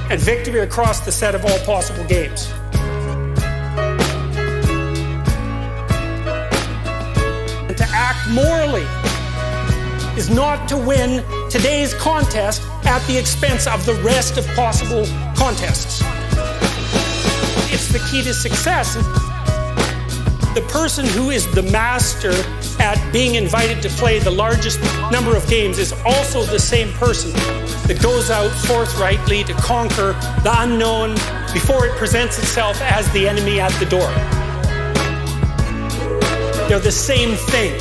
and victory across the set of all possible games. And to act morally is not to win today's contest at the expense of the rest of possible contests. It's the key to success. The person who is the master at being invited to play the largest number of games is also the same person that goes out forthrightly to conquer the unknown before it presents itself as the enemy at the door. They're the same thing.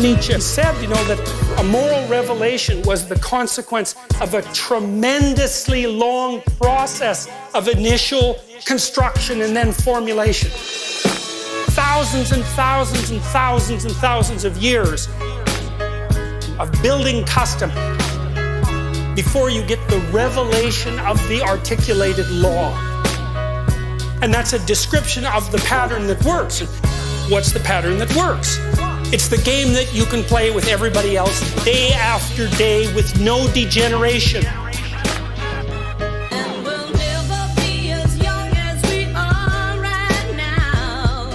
Nietzsche said, that a moral revelation was the consequence of a tremendously long process of initial construction and then formulation. Thousands and thousands and thousands and thousands of years of building custom before you get the revelation of the articulated law. And that's a description of the pattern that works. What's the pattern that works? It's the game that you can play with everybody else day after day with no degeneration. And we'll never be as young as we are right now.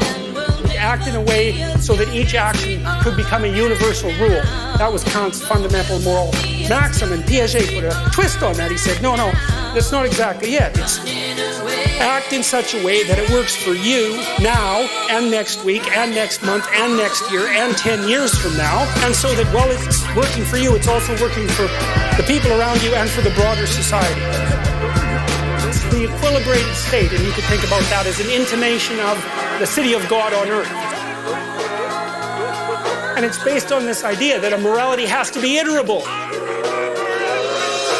Act in a way so that each action could become a universal rule. That was Kant's fundamental moral maxim, and Piaget put a twist on that. He said, no, that's not exactly it. It's act in such a way that it works for you now and next week and next month and next year and 10 years from now. And so that while it's working for you, it's also working for the people around you and for the broader society. It's the equilibrated state, and you could think about that as an intimation of the city of God on earth. And it's based on this idea that a morality has to be iterable.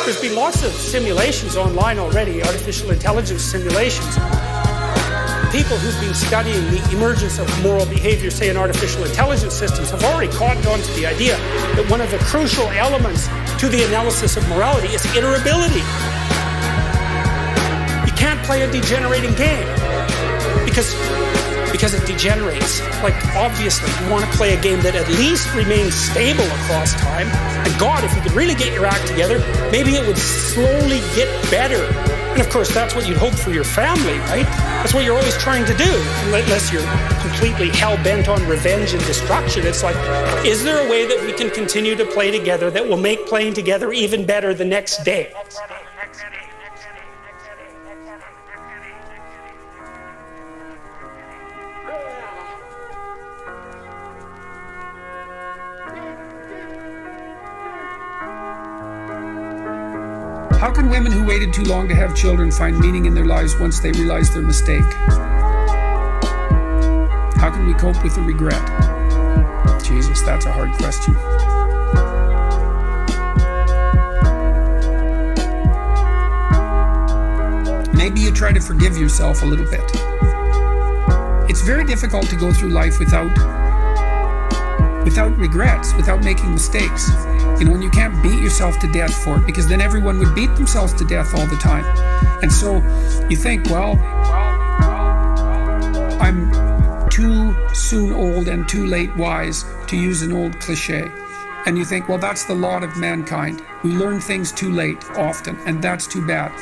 There's been lots of simulations online already, artificial intelligence simulations. People who've been studying the emergence of moral behavior, say in artificial intelligence systems, have already caught on to the idea that one of the crucial elements to the analysis of morality is iterability. You can't play a degenerating game because it degenerates. Like, obviously, you want to play a game that at least remains stable across time. And God, if you could really get your act together, maybe it would slowly get better. And of course, that's what you'd hope for your family, right? That's what you're always trying to do, unless you're completely hell-bent on revenge and destruction. It's like, is there a way that we can continue to play together that will make playing together even better the next day? How can women who waited too long to have children find meaning in their lives once they realize their mistake? How can we cope with the regret? Jesus, that's a hard question. Maybe you try to forgive yourself a little bit. It's very difficult to go through life without regrets, without making mistakes. And you can't beat yourself to death for it, because then everyone would beat themselves to death all the time. And so you think, well, I'm too soon old and too late wise, to use an old cliche. And you think, well, that's the lot of mankind. We learn things too late often, and that's too bad.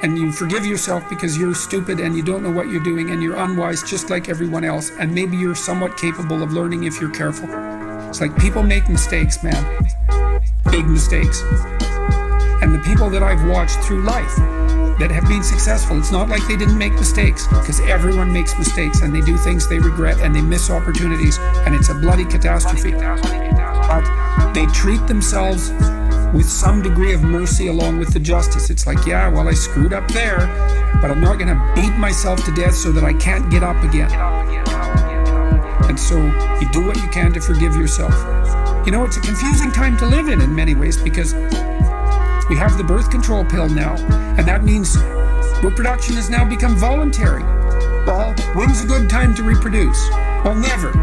And you forgive yourself because you're stupid and you don't know what you're doing and you're unwise just like everyone else. And maybe you're somewhat capable of learning if you're careful. It's like people make mistakes, man. Big mistakes. And the people that I've watched through life that have been successful, it's not like they didn't make mistakes, because everyone makes mistakes and they do things they regret and they miss opportunities and it's a bloody catastrophe. But they treat themselves with some degree of mercy along with the justice. It's like, yeah, well, I screwed up there, but I'm not going to beat myself to death so that I can't get up again. And so you do what you can to forgive yourself. It's a confusing time to live in many ways, because we have the birth control pill now, and that means reproduction has now become voluntary. Well, when's a good time to reproduce? Well, never,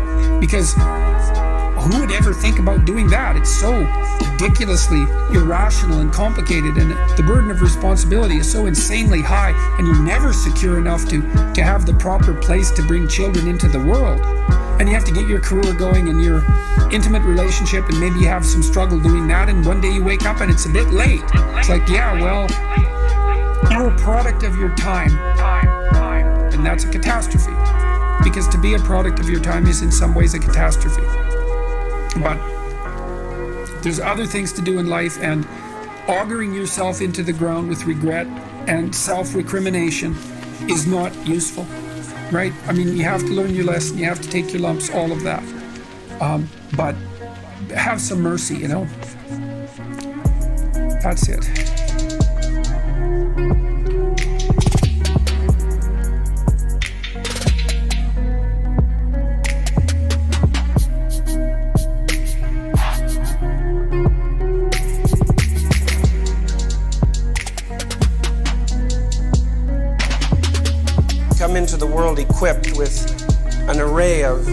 because who would ever think about doing that? It's so ridiculously irrational and complicated, and the burden of responsibility is so insanely high, and you're never secure enough to have the proper place to bring children into the world. and you have to get your career going and your intimate relationship, and maybe you have some struggle doing that, and one day you wake up and it's a bit late. It's like, yeah, well, you're a product of your time, and that's a catastrophe, because to be a product of your time is in some ways a catastrophe. But there's other things to do in life, and auguring yourself into the ground with regret and self-recrimination is not useful, right? I mean, you have to learn your lesson, you have to take your lumps, all of that. But have some mercy, you know? That's it. Come into the world equipped with an array of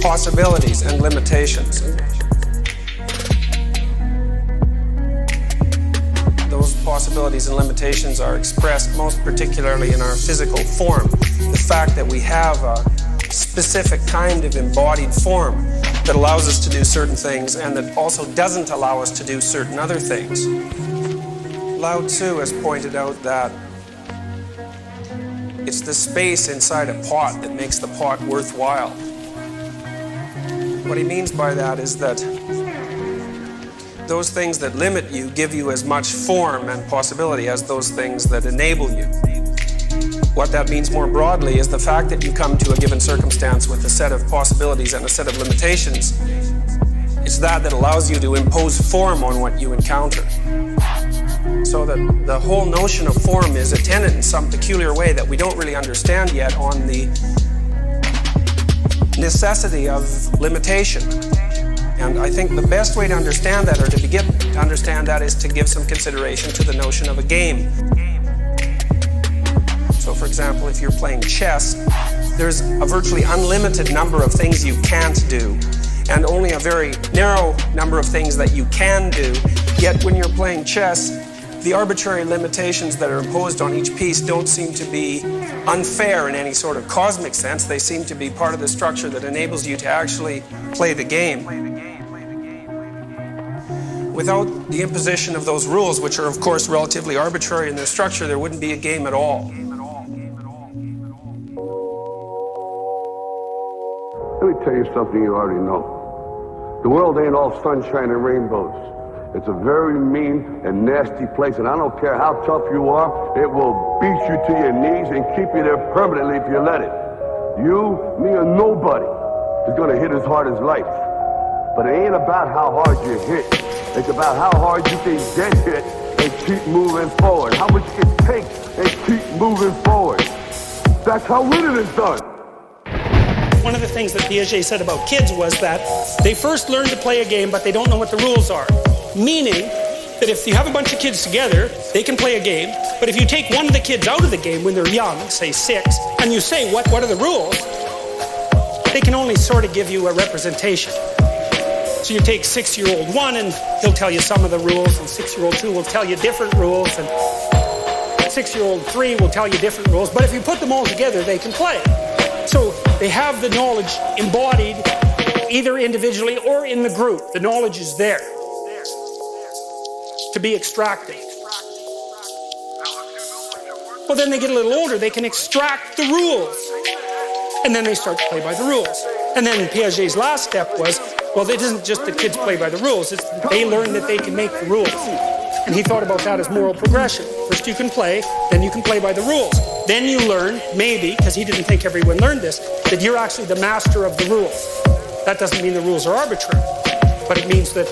possibilities and limitations. Those possibilities and limitations are expressed most particularly in our physical form. The fact that we have a specific kind of embodied form that allows us to do certain things and that also doesn't allow us to do certain other things. Lao Tzu has pointed out that it's the space inside a pot that makes the pot worthwhile. What he means by that is that those things that limit you give you as much form and possibility as those things that enable you. What that means more broadly is the fact that you come to a given circumstance with a set of possibilities and a set of limitations. It's that allows you to impose form on what you encounter. So that the whole notion of form is attendant in some peculiar way that we don't really understand yet on the necessity of limitation. And I think the best way to understand that, or to begin to understand that, is to give some consideration to the notion of a game. So for example, if you're playing chess, there's a virtually unlimited number of things you can't do, and only a very narrow number of things that you can do. Yet when you're playing chess, the arbitrary limitations that are imposed on each piece don't seem to be unfair in any sort of cosmic sense. They seem to be part of the structure that enables you to actually play the game. Without the imposition of those rules, which are of course relatively arbitrary in their structure, there wouldn't be a game at all. Let me tell you something you already know. The world ain't all sunshine and rainbows. It's a very mean and nasty place, and I don't care how tough you are, it will beat you to your knees and keep you there permanently if you let it. You, me, or nobody is gonna hit as hard as life. But it ain't about how hard you hit. It's about how hard you can get hit and keep moving forward. How much you can take and keep moving forward. That's how winning is done. One of the things that Piaget said about kids was that they first learn to play a game, but they don't know what the rules are. Meaning that if you have a bunch of kids together, they can play a game, but if you take one of the kids out of the game when they're young, say 6, and you say, what are the rules? They can only sort of give you a representation. So you take 6-year-old 1 and he'll tell you some of the rules, and 6-year-old 2 will tell you different rules, and 6-year-old 3 will tell you different rules, but if you put them all together, they can play. So they have the knowledge embodied either individually or in the group. The knowledge is there to be extracted. Well, then they get a little older, they can extract the rules. And then they start to play by the rules. And then Piaget's last step was, well, it isn't just that kids play by the rules, it's that they learn that they can make the rules. And he thought about that as moral progression. First you can play, then you can play by the rules. Then you learn, maybe, because he didn't think everyone learned this, that you're actually the master of the rules. That doesn't mean the rules are arbitrary, but it means that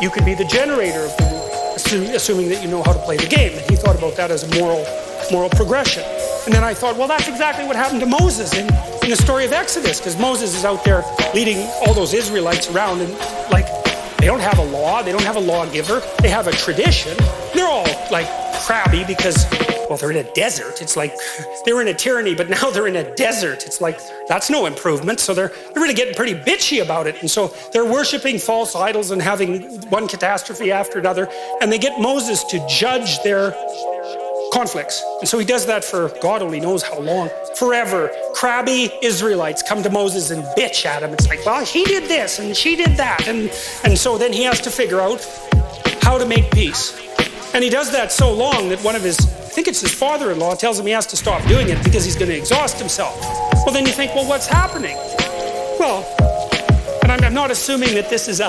you can be the generator of the rules, assuming that you know how to play the game. And he thought about that as a moral progression. And then I thought, well, that's exactly what happened to Moses in the story of Exodus, because Moses is out there leading all those Israelites around, and like, they don't have a law, they don't have a lawgiver, they have a tradition. They're all like crabby because, well, they're in a desert. It's like they were in a tyranny, but now they're in a desert. It's like, that's no improvement. So they're really getting pretty bitchy about it. And so they're worshiping false idols and having one catastrophe after another. And they get Moses to judge their conflicts. And so he does that for God only knows how long. Forever. Crabby Israelites come to Moses and bitch at him. It's like, well, he did this and she did that. And so then he has to figure out how to make peace. And he does that so long that one of his, I think it's his father-in-law, tells him he has to stop doing it because he's going to exhaust himself. Well, then you think, well, what's happening? Well, and I'm not assuming that this is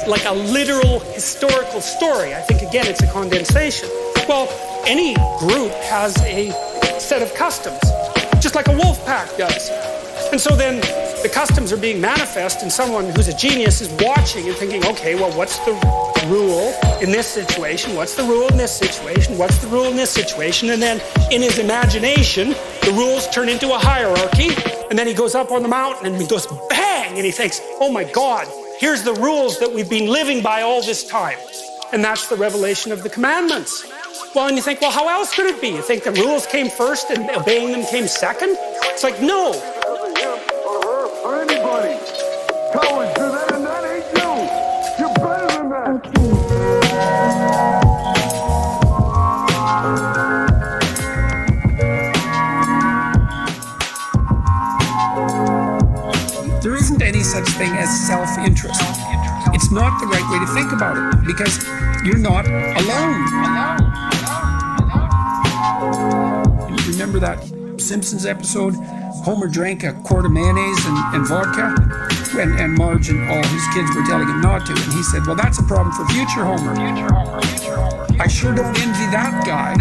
like a literal historical story. I think, again, it's a condensation. Well, any group has a set of customs, just like a wolf pack does. And so then the customs are being manifest, and someone who's a genius is watching and thinking, okay, well, what's the rule in this situation? What's the rule in this situation? What's the rule in this situation? And then in his imagination, the rules turn into a hierarchy, and then he goes up on the mountain and he goes bang, and he thinks, oh my God, here's the rules that we've been living by all this time. And that's the revelation of the commandments. Well, and you think, well, how else could it be? You think the rules came first and obeying them came second? It's like, no. Or anybody. Cowards do that, and that ain't you. You're better than that. There isn't any such thing as self-interest. It's not the right way to think about it because you're not alone. Remember that Simpsons episode? Homer drank a quart of mayonnaise and vodka, and Marge and all his kids were telling him not to. And he said, well, that's a problem for future Homer. I sure don't envy that guy.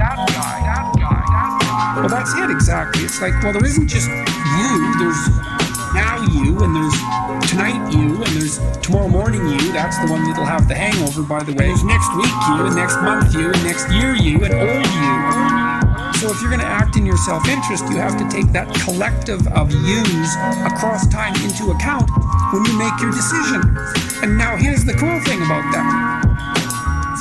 Well, that's it, exactly. It's like, well, there isn't just you. There's now you, and there's tonight you, and there's tomorrow morning you. That's the one that'll have the hangover, by the way. There's next week you, and next month you, and next year you, and old you. So if you're going to act in your self-interest, you have to take that collective of yous across time into account when you make your decision. And now here's the cool thing about that.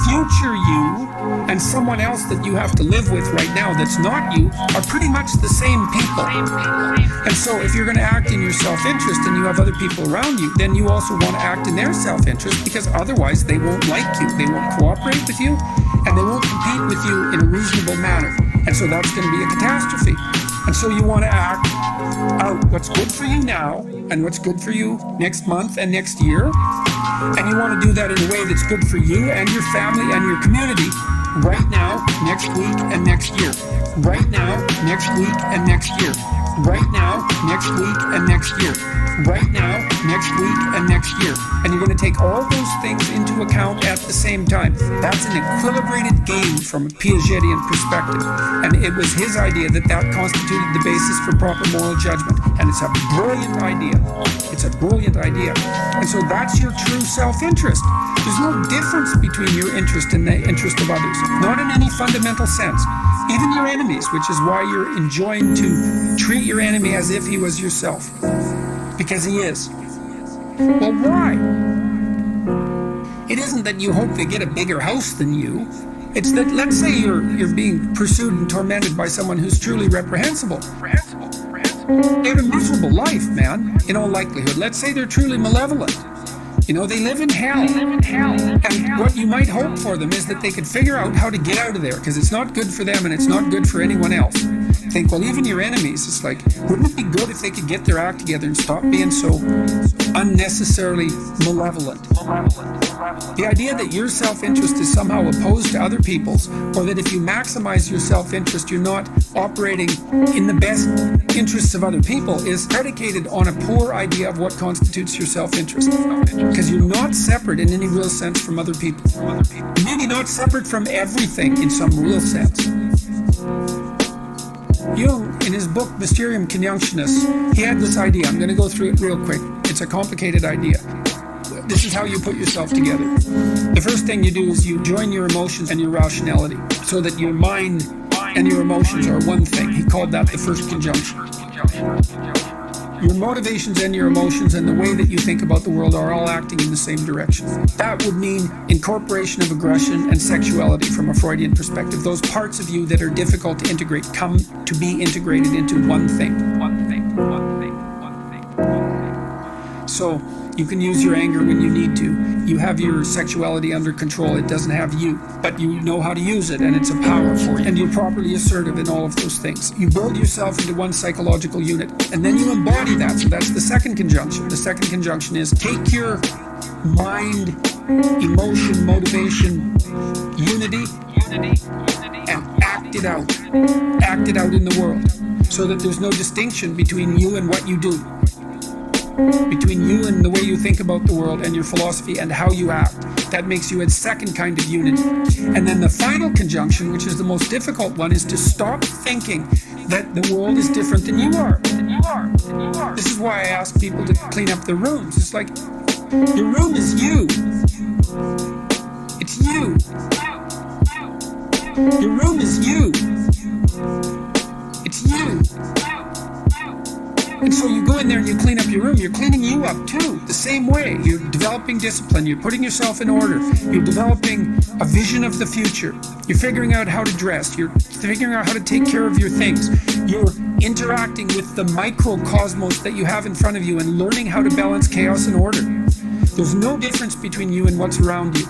Future you and someone else that you have to live with right now that's not you are pretty much the same people. And so if you're going to act in your self-interest and you have other people around you, then you also want to act in their self-interest because otherwise they won't like you, they won't cooperate with you, and they won't compete with you in a reasonable manner. And so that's going to be a catastrophe. And so you want to act out what's good for you now and what's good for you next month and next year. And you want to do that in a way that's good for you and your family and your community right now, next week, and next year. Right now, next week, and next year. Right now, next week, and next year. Right now, next week, and next year. And you're going to take all those things into account at the same time. That's an equilibrated game from a Piagetian perspective. And it was his idea that constituted the basis for proper moral judgment. And it's a brilliant idea. It's a brilliant idea. And so that's your true self-interest. There's no difference between your interest and the interest of others. Not in any fundamental sense. Even your enemies, which is why you're enjoined to treat your enemy as if he was yourself. Because he is. Well, why? It isn't that you hope they get a bigger house than you. It's that, let's say you're being pursued and tormented by someone who's truly reprehensible. They have a miserable life, man, in all likelihood. Let's say they're truly malevolent. You know, they live in hell. And what you might hope for them is that they could figure out how to get out of there, because it's not good for them and it's not good for anyone else. Think, well, even your enemies, it's like, wouldn't it be good if they could get their act together and stop being so unnecessarily malevolent? The idea that your self-interest is somehow opposed to other people's, or that if you maximize your self-interest, you're not operating in the best interests of other people, is predicated on a poor idea of what constitutes your self-interest. Because you're not separate in any real sense from other people. Maybe not separate from everything in some real sense. Jung, in his book Mysterium Conjunctionis, he had this idea. I'm going to go through it real quick. It's a complicated idea. This is how you put yourself together. The first thing you do is you join your emotions and your rationality so that your mind and your emotions are one thing. He called that the first conjunction. Your motivations and your emotions and the way that you think about the world are all acting in the same direction. That would mean incorporation of aggression and sexuality from a Freudian perspective. Those parts of you that are difficult to integrate come to be integrated into one thing. So you can use your anger when you need to. You have your sexuality under control. It doesn't have you, but you know how to use it, and it's a power for you. And you're properly assertive in all of those things. You build yourself into one psychological unit, and then you embody that. So that's the second conjunction. The second conjunction is take your mind, emotion, motivation, unity, and act it out. Act it out in the world, so that there's no distinction between you and what you do. Between you and the way you think about the world and your philosophy and how you act. That makes you a second kind of unity. And then the final conjunction, which is the most difficult one, is to stop thinking that the world is different than you are. This is why I ask people to clean up their rooms. It's like, your room is you. It's you. Your room is you. It's you. And so you go in there and you clean up your room. You're cleaning you up too, the same way. You're developing discipline. You're putting yourself in order. You're developing a vision of the future. You're figuring out how to dress. You're figuring out how to take care of your things. You're interacting with the microcosmos that you have in front of you and learning how to balance chaos and order. There's no difference between you and what's around you.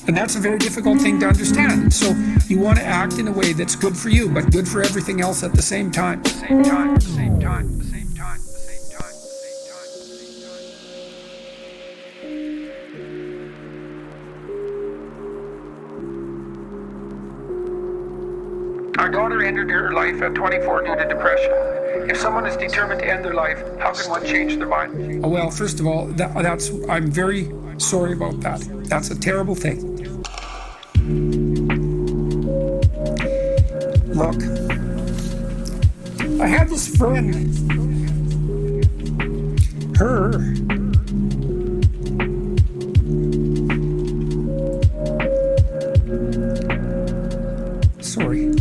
And that's a very difficult thing to understand. So you want to act in a way that's good for you, but good for everything else at the same time. Same time, same time, same time. Our daughter ended her life at 24 due to depression. If someone is determined to end their life, how can one change their mind? Oh, well, first of all, I'm very sorry about that. That's a terrible thing. Look, I had this friend. Sorry.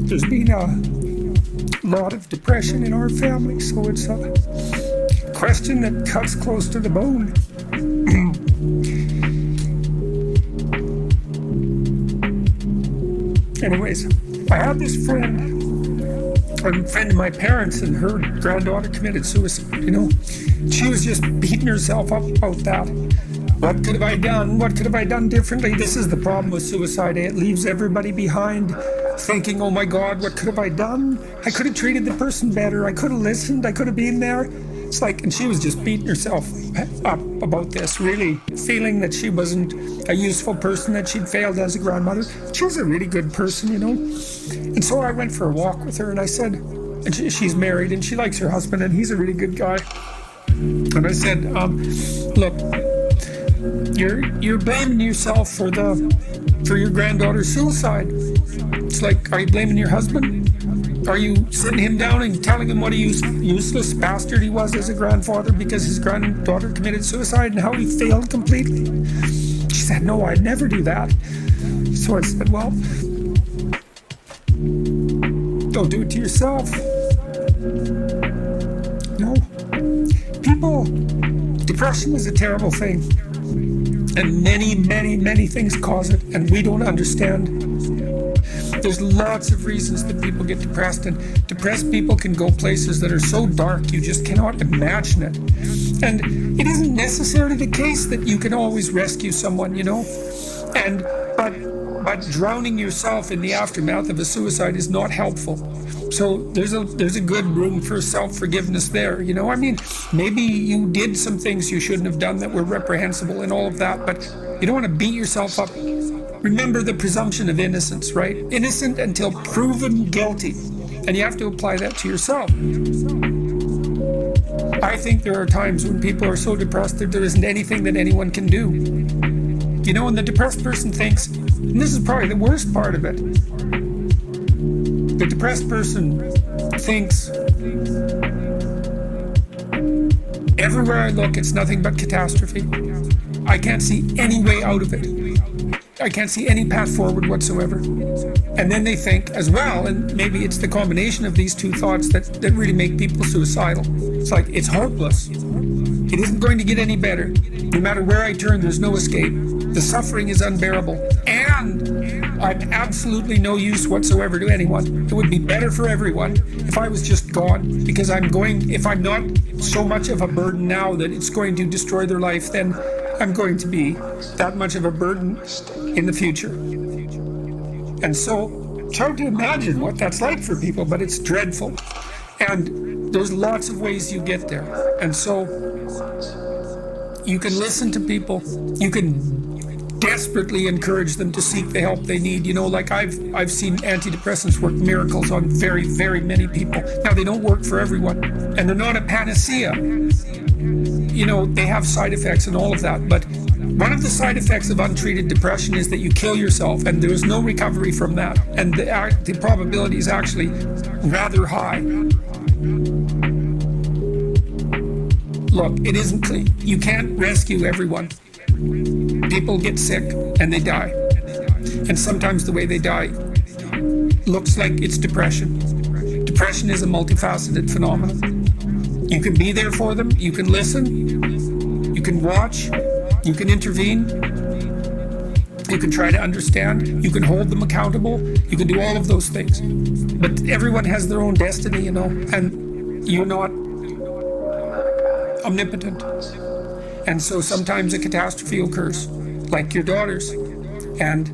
There's been a lot of depression in our family, so it's a question that cuts close to the bone. Anyways, I had this friend, a friend of my parents, and her granddaughter committed suicide, you know. She was just beating herself up about that. What could have I done? What could have I done differently? This is the problem with suicide. It leaves everybody behind thinking, oh my God, what could have I done? I could have treated the person better. I could have listened. I could have been there. It's like, and she was just beating herself up about this, really feeling that she wasn't a useful person, that she'd failed as a grandmother. She was a really good person, you know. And so I went for a walk with her, and I said, and she's married, and she likes her husband, and he's a really good guy. And I said, look, you're blaming yourself for your granddaughter's suicide. It's like, are you blaming your husband? Are you sitting him down and telling him what a useless bastard he was as a grandfather because his granddaughter committed suicide and how he failed completely? She said, no, I'd never do that. So I said, well, don't do it to yourself. No. Depression is a terrible thing. And many, many, many things cause it, and we don't understand. There's lots of reasons that people get depressed, and depressed people can go places that are so dark you just cannot imagine it. And it isn't necessarily the case that you can always rescue someone, you know. But drowning yourself in the aftermath of a suicide is not helpful. So there's a good room for self-forgiveness there, you know. I mean, maybe you did some things you shouldn't have done that were reprehensible and all of that, but you don't want to beat yourself up. Remember the presumption of innocence, right? Innocent until proven guilty. And you have to apply that to yourself. I think there are times when people are so depressed that there isn't anything that anyone can do. You know, and the depressed person thinks, and this is probably the worst part of it, the depressed person thinks, everywhere I look, it's nothing but catastrophe. I can't see any way out of it. I can't see any path forward whatsoever. And then they think as well, and maybe it's the combination of these two thoughts that really make people suicidal. It's like, it's hopeless. It isn't going to get any better. No matter where I turn, there's no escape. The suffering is unbearable, and I'm absolutely no use whatsoever to anyone. It would be better for everyone if I was just gone, because if I'm not so much of a burden now that it's going to destroy their life, then I'm going to be that much of a burden in the future. And so it's hard to imagine what that's like for people, but it's dreadful. And there's lots of ways you get there. And so you can listen to people, you can desperately encourage them to seek the help they need. You know, like I've seen antidepressants work miracles on very, very many people. Now, they don't work for everyone, and they're not a panacea. You know, they have side effects and all of that, but one of the side effects of untreated depression is that you kill yourself, and there is no recovery from that. And the probability is actually rather high. Look, it isn't clean. You can't rescue everyone. People get sick and they die. And sometimes the way they die looks like it's depression. Depression is a multifaceted phenomenon. You can be there for them, you can listen, you can watch, you can intervene, you can try to understand, you can hold them accountable, you can do all of those things. But everyone has their own destiny, you know, and you're not omnipotent. And so sometimes a catastrophe occurs, like your daughter's, and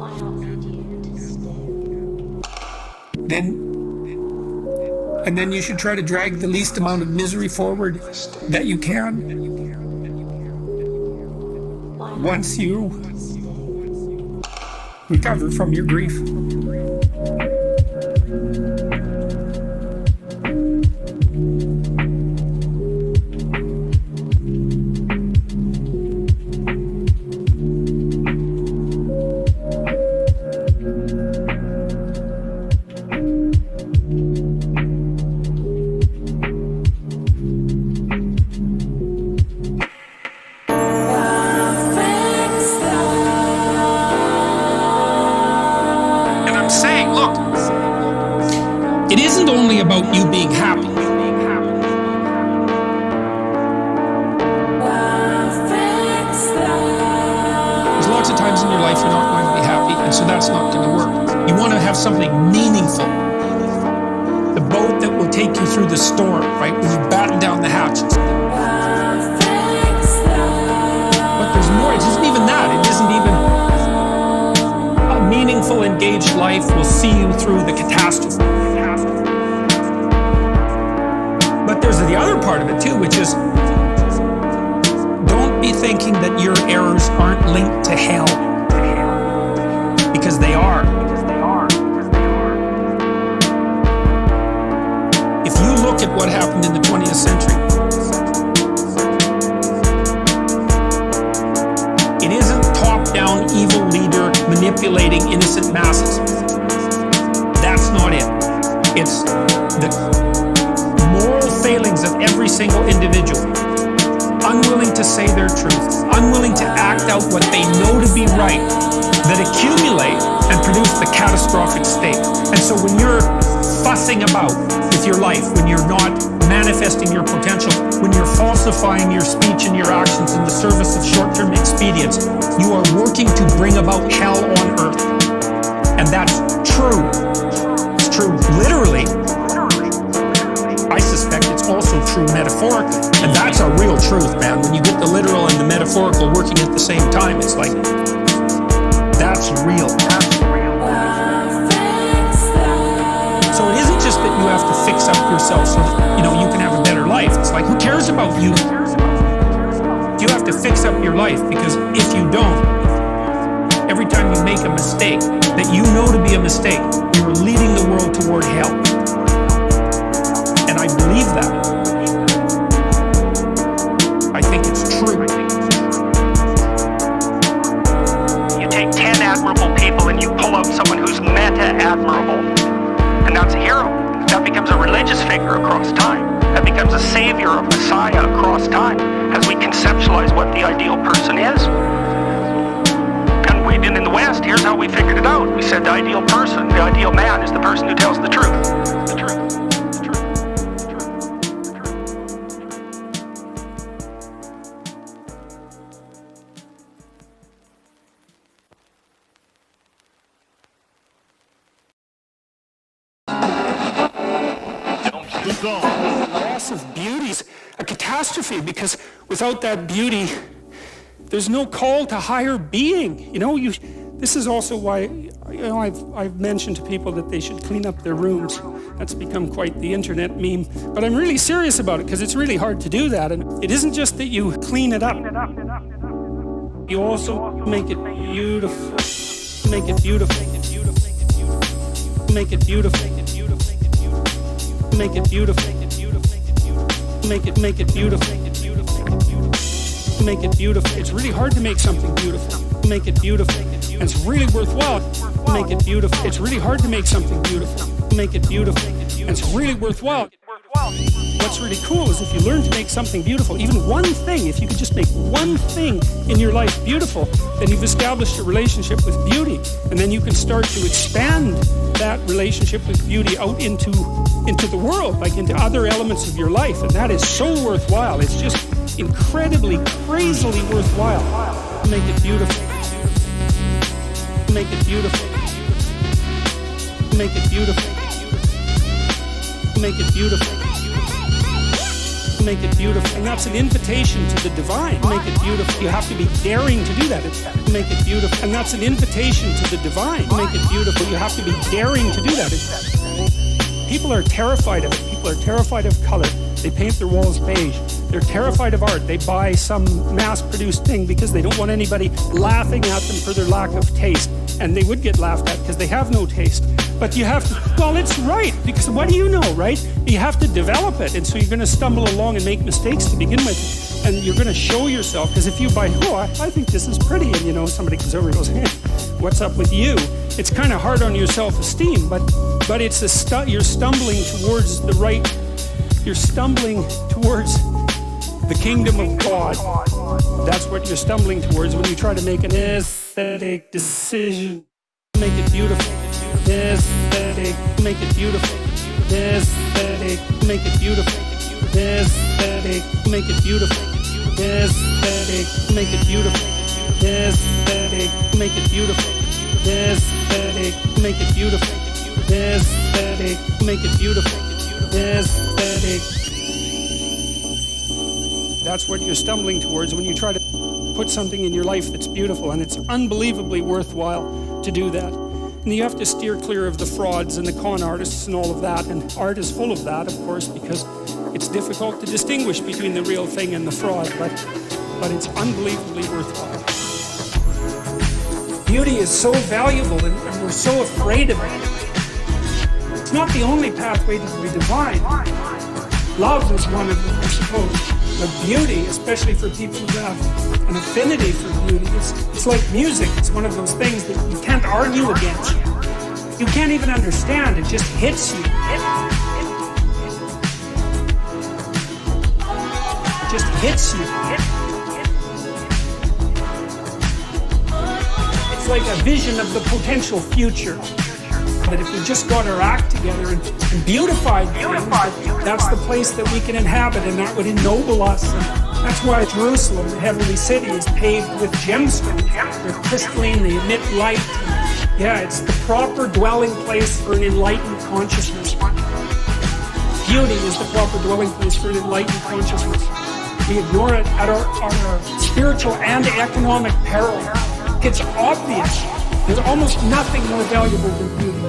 then you should try to drag the least amount of misery forward that you can. Once you recover from your grief. It isn't only about you being happy. There's lots of times in your life you're not going to be happy, and so that's not going to work. You want to have something meaningful. The boat that will take you through the storm, right? When you batten down the hatches. But there's more. It isn't even that. It isn't even... A meaningful, engaged life will see you through the catastrophe. But there's the other part of it too, which is don't be thinking that your errors aren't linked to hell. Because they are. If you look at what happened in the 20th century, it isn't top-down evil leader manipulating innocent masses. That's not it. It's the moral failings of every single individual, unwilling to say their truth, unwilling to act out what they know to be right, that accumulate and produce the catastrophic state. And so when you're fussing about with your life, when you're not manifesting your potential, when you're falsifying your speech and your actions in the service of short-term expedience, you are working to bring about hell on earth. And that's true. It's true literally. I suspect it's also true metaphorically. And that's a real truth, man. When you get the literal and the metaphorical working at the same time, it's like, that's real. So it isn't just that you have to fix up yourself so that, you can have a better life. It's like, who cares about you? You have to fix up your life, because if you don't, every time you make a mistake that you know to be a mistake, you are leading the world toward hell. And I believe that. I think it's true. You take 10 admirable people and you pull out someone who's meta-admirable, and that's a hero. That becomes a religious figure across time. That becomes a savior, a messiah across time, as we conceptualize what the ideal person is. And in the West, here's how we figured it out. We said the ideal person, the ideal man, is the person who tells the truth. The truth. Loss of beauty is a catastrophe, because without that beauty, there's no call to higher being. This is also why, I've mentioned to people that they should clean up their rooms. That's become quite the internet meme. But I'm really serious about it, because it's really hard to do that. And it isn't just that you clean it up. You also make it beautiful. Make it beautiful. Make it beautiful. Make it beautiful. Make it beautiful. Make it beautiful. It's really hard to make something beautiful. Make it beautiful. And it's really worthwhile. Make it beautiful. It's really hard to make something beautiful. Make it beautiful. And it's really worthwhile. What's really cool is if you learn to make something beautiful, even one thing, if you could just make one thing in your life beautiful, then you've established a relationship with beauty. And then you can start to expand that relationship with beauty out into the world, like into other elements of your life. And that is so worthwhile. It's just incredibly, crazily worthwhile. Make it beautiful. Make it beautiful. Make it beautiful. Make it beautiful. Make it beautiful. And that's an invitation to the divine. Make it beautiful. You have to be daring to do that. Make it beautiful. And that's an invitation to the divine. Make it beautiful. You have to be daring to do that. People are terrified of it. People are terrified of color. They paint their walls beige. They're terrified of art. They buy some mass-produced thing because they don't want anybody laughing at them for their lack of taste. And they would get laughed at because they have no taste. But you have to, well, it's right, because what do you know, right? You have to develop it. And so you're going to stumble along and make mistakes to begin with. And you're going to show yourself, because if you buy, I think this is pretty, and somebody comes over and goes, hey, what's up with you? It's kind of hard on your self-esteem, but it's you're stumbling towards the right, you're stumbling towards the kingdom of God. That's what you're stumbling towards when you try to make an aesthetic decision. Make it beautiful. Aesthetic. Make it beautiful. Aesthetic. Make it beautiful. Aesthetic. Make it beautiful. Aesthetic. Make it beautiful. Aesthetic. Make it beautiful. Aesthetic. Make it beautiful. Aesthetic. Make it beautiful. Aesthetic. That's what you're stumbling towards when you try to put something in your life that's beautiful, and it's unbelievably worthwhile to do that. And you have to steer clear of the frauds and the con artists and all of that, and art is full of that, of course, because it's difficult to distinguish between the real thing and the fraud, but it's unbelievably worthwhile. Beauty is so valuable, and we're so afraid of it. It's not the only pathway to the divine. Love is one of them, I suppose. But beauty, especially for people who have an affinity for beauty, it's like music. It's one of those things that you can't argue against. You can't even understand. It just hits you. It just hits you. It's like a vision of the potential future. That if we just got our act together and beautified things, that's the place that we can inhabit, and that would ennoble us. And that's why Jerusalem, the heavenly city, is paved with gemstones. They're crystalline, they emit light. Yeah, it's the proper dwelling place for an enlightened consciousness. Beauty is the proper dwelling place for an enlightened consciousness. We ignore it at our spiritual and economic peril. It's obvious. There's almost nothing more valuable than beauty.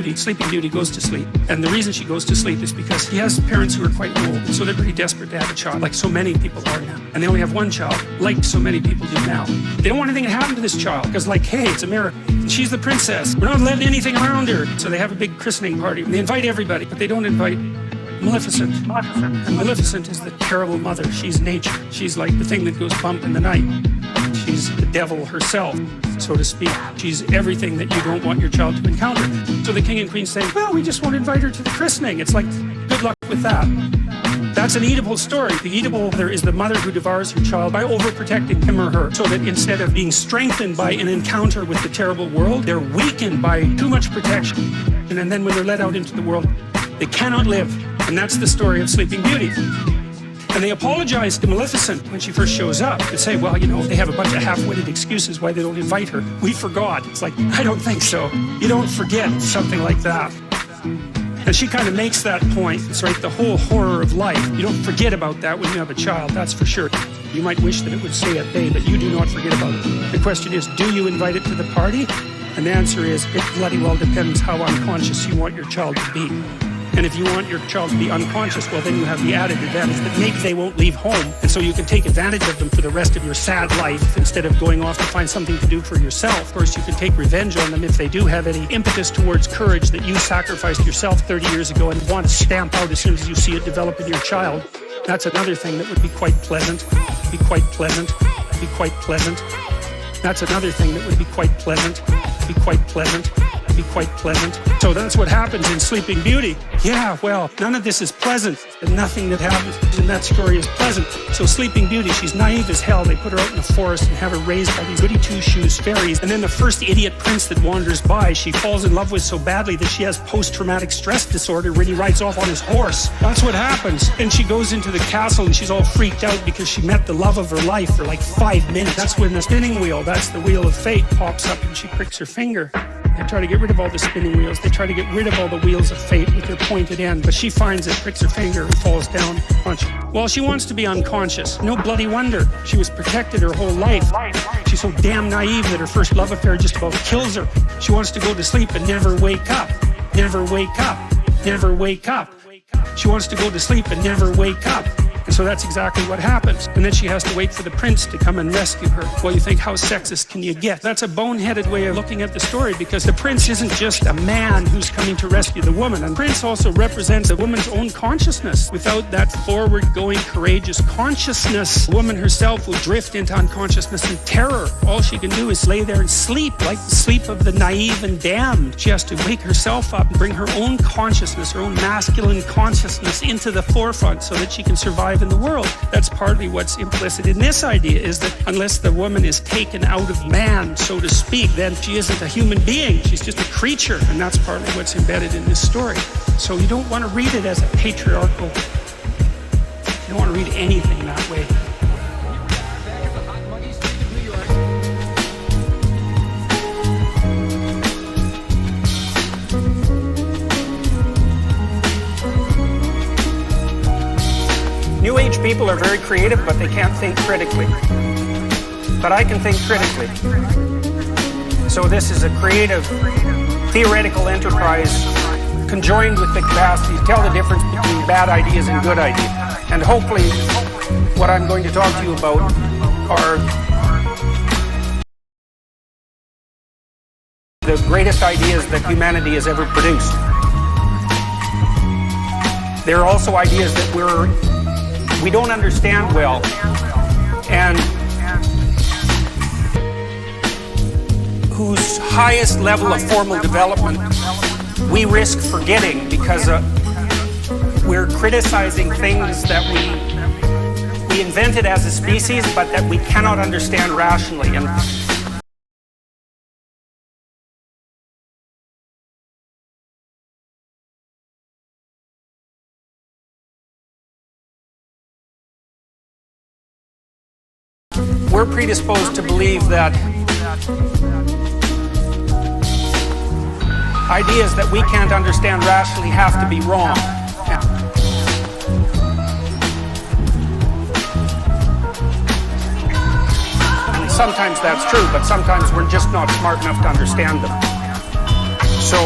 In Sleeping Beauty goes to sleep. And the reason she goes to sleep is because she has parents who are quite old. So they're pretty desperate to have a child, like so many people are now. And they only have one child, like so many people do now. They don't want anything to happen to this child, because hey, it's America. She's the princess. We're not letting anything around her. So they have a big christening party. And they invite everybody, but they don't invite Maleficent. And Maleficent is the terrible mother. She's nature. She's like the thing that goes bump in the night. She's the devil herself, so to speak. She's everything that you don't want your child to encounter. So the king and queen say, well, we just won't invite her to the christening. It's like, good luck with that. That's an Oedipal story. The Oedipal mother is the mother who devours her child by overprotecting him or her, so that instead of being strengthened by an encounter with the terrible world, they're weakened by too much protection. And then when they're let out into the world, they cannot live. And that's the story of Sleeping Beauty. And they apologize to Maleficent when she first shows up and say, well, you know, they have a bunch of half-witted excuses why they don't invite her. We forgot. It's like, I don't think so. You don't forget something like that. And she kind of makes that point. It's right, the whole horror of life. You don't forget about that when you have a child, that's for sure. You might wish that it would stay at bay, but you do not forget about it. The question is, do you invite it to the party? And the answer is, it bloody well depends how unconscious you want your child to be. And if you want your child to be unconscious, well, then you have the added advantage that maybe they won't leave home. And so you can take advantage of them for the rest of your sad life instead of going off to find something to do for yourself. Of course, you can take revenge on them if they do have any impetus towards courage that you sacrificed yourself 30 years ago and want to stamp out as soon as you see it develop in your child. That's another thing that would be quite pleasant. Be quite pleasant. Be quite pleasant. That's another thing that would be quite pleasant. Be quite pleasant. Be quite pleasant. So that's what happens in Sleeping Beauty. Yeah, well, none of this is pleasant, and nothing that happens in that story is pleasant. So Sleeping Beauty, she's naive as hell. They put her out in the forest and have her raised by these goody two-shoes fairies. And then the first idiot prince that wanders by, she falls in love with so badly that she has post-traumatic stress disorder when he rides off on his horse. That's what happens. And she goes into the castle and she's all freaked out because she met the love of her life for like 5 minutes. That's when the spinning wheel, that's the wheel of fate, pops up and she pricks her finger. They try to get rid of all the spinning wheels. They try to get rid of all the wheels of fate with their pointed end, but she finds it, pricks her finger, and falls down. Well, she wants to be unconscious. No bloody wonder. She was protected her whole life. She's so damn naive that her first love affair just about kills her. She wants to go to sleep and never wake up. Never wake up. Never wake up. She wants to go to sleep and never wake up. And so that's exactly what happens. And then she has to wait for the prince to come and rescue her. Well, you think, how sexist can you get? That's a boneheaded way of looking at the story, because the prince isn't just a man who's coming to rescue the woman. And the prince also represents the woman's own consciousness. Without that forward-going, courageous consciousness, the woman herself will drift into unconsciousness and terror. All she can do is lay there and sleep, like the sleep of the naive and damned. She has to wake herself up and bring her own consciousness, her own masculine consciousness into the forefront so that she can survive in the world. That's partly what's implicit in this idea, is that unless the woman is taken out of man, so to speak, then she isn't a human being. She's just a creature, and that's partly what's embedded in this story. So you don't want to read it as a patriarchal. You don't want to read anything that way. New Age people are very creative, but they can't think critically. But I can think critically. So this is a creative, theoretical enterprise conjoined with the capacity to tell the difference between bad ideas and good ideas. And hopefully what I'm going to talk to you about are the greatest ideas that humanity has ever produced. There are also ideas that we don't understand well, and whose highest level of formal development we risk forgetting because we're criticizing things that we invented as a species, but that we cannot understand rationally. And we're predisposed to believe that ideas that we can't understand rationally have to be wrong. And sometimes that's true, but sometimes we're just not smart enough to understand them. So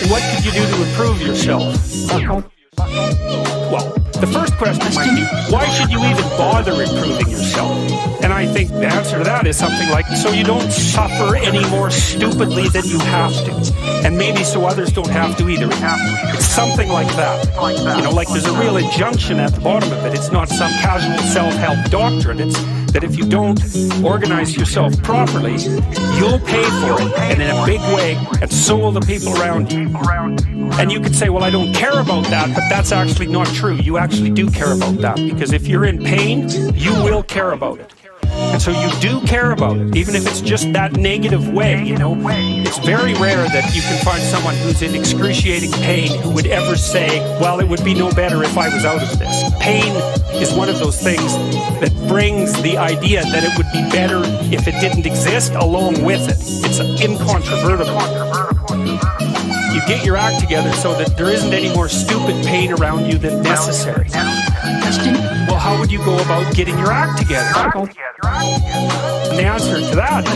what could you do to improve yourself? Well, the first question might be, why should you even bother improving yourself? And I think the answer to that is something like, so you don't suffer any more stupidly than you have to. And maybe so others don't have to either. It's something like that. You know, like there's a real injunction at the bottom of it. It's not some casual self-help doctrine. It's that if you don't organize yourself properly, you'll pay for it, and in a big way, and so will the people around you. And you could say, well, I don't care about that, but that's actually not true. You actually do care about that, because if you're in pain, you will care about it. And so you do care about it, even if it's just that negative way, you know. It's very rare that you can find someone who's in excruciating pain who would ever say, well, it would be no better if I was out of this. Pain is one of those things that brings the idea that it would be better if it didn't exist along with it. It's incontrovertible. You get your act together so that there isn't any more stupid pain around you than necessary. Question? Well, how would you go about getting your act together? And the answer to that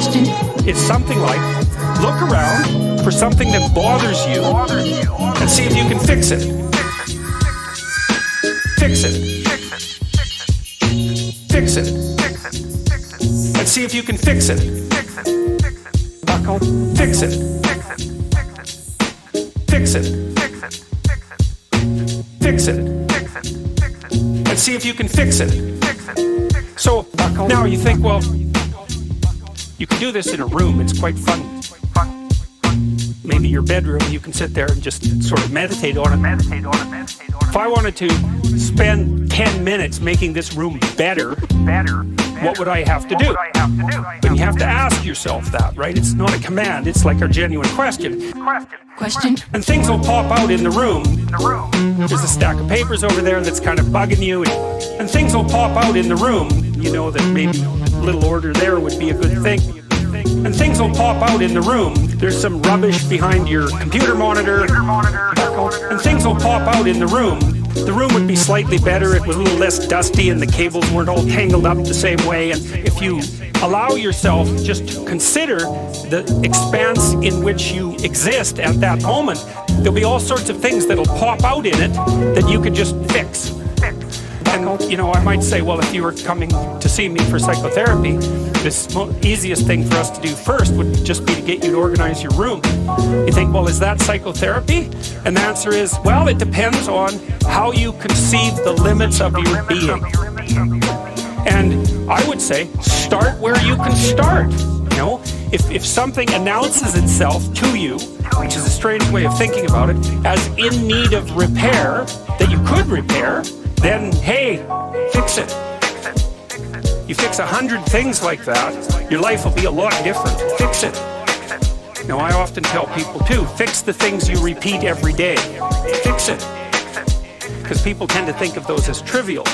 is something like, look around for something that bothers you and see if you can fix it. Fix it. Fix it. And see if you can fix it. Fix it. Fix it. Fix it. And see if you can fix it. So now you think, well, you can do this in a room. It's quite fun. Maybe your bedroom, you can sit there and just sort of meditate on it. If I wanted to spend 10 minutes making this room better, what would I have to do? And you have to ask yourself that, right? It's not a command, it's like a genuine question. Question? And things will pop out in the room. There's a stack of papers over there that's kind of bugging you, and things will pop out in the room. You know that maybe a little order there would be a good thing. And things will pop out in the room. There's some rubbish behind your computer monitor. And things will pop out in the room. The room would be slightly better. It was a little less dusty and the cables weren't all tangled up the same way. And if you allow yourself just to consider the expanse in which you exist at that moment, there'll be all sorts of things that'll pop out in it that you could just fix. And, you know, I might say, well, if you were coming to see me for psychotherapy, this easiest thing for us to do first would just be to get you to organize your room. You think, well, is that psychotherapy? And the answer is, well, it depends on how you conceive the limits of your being. And I would say, start where you can start. You know, if something announces itself to you, which is a strange way of thinking about it, as in need of repair, that you could repair, then, hey, fix it. You fix 100 things like that, your life will be a lot different. Fix it. Now, I often tell people, too, fix the things you repeat every day. Fix it. Because people tend to think of those as trivial.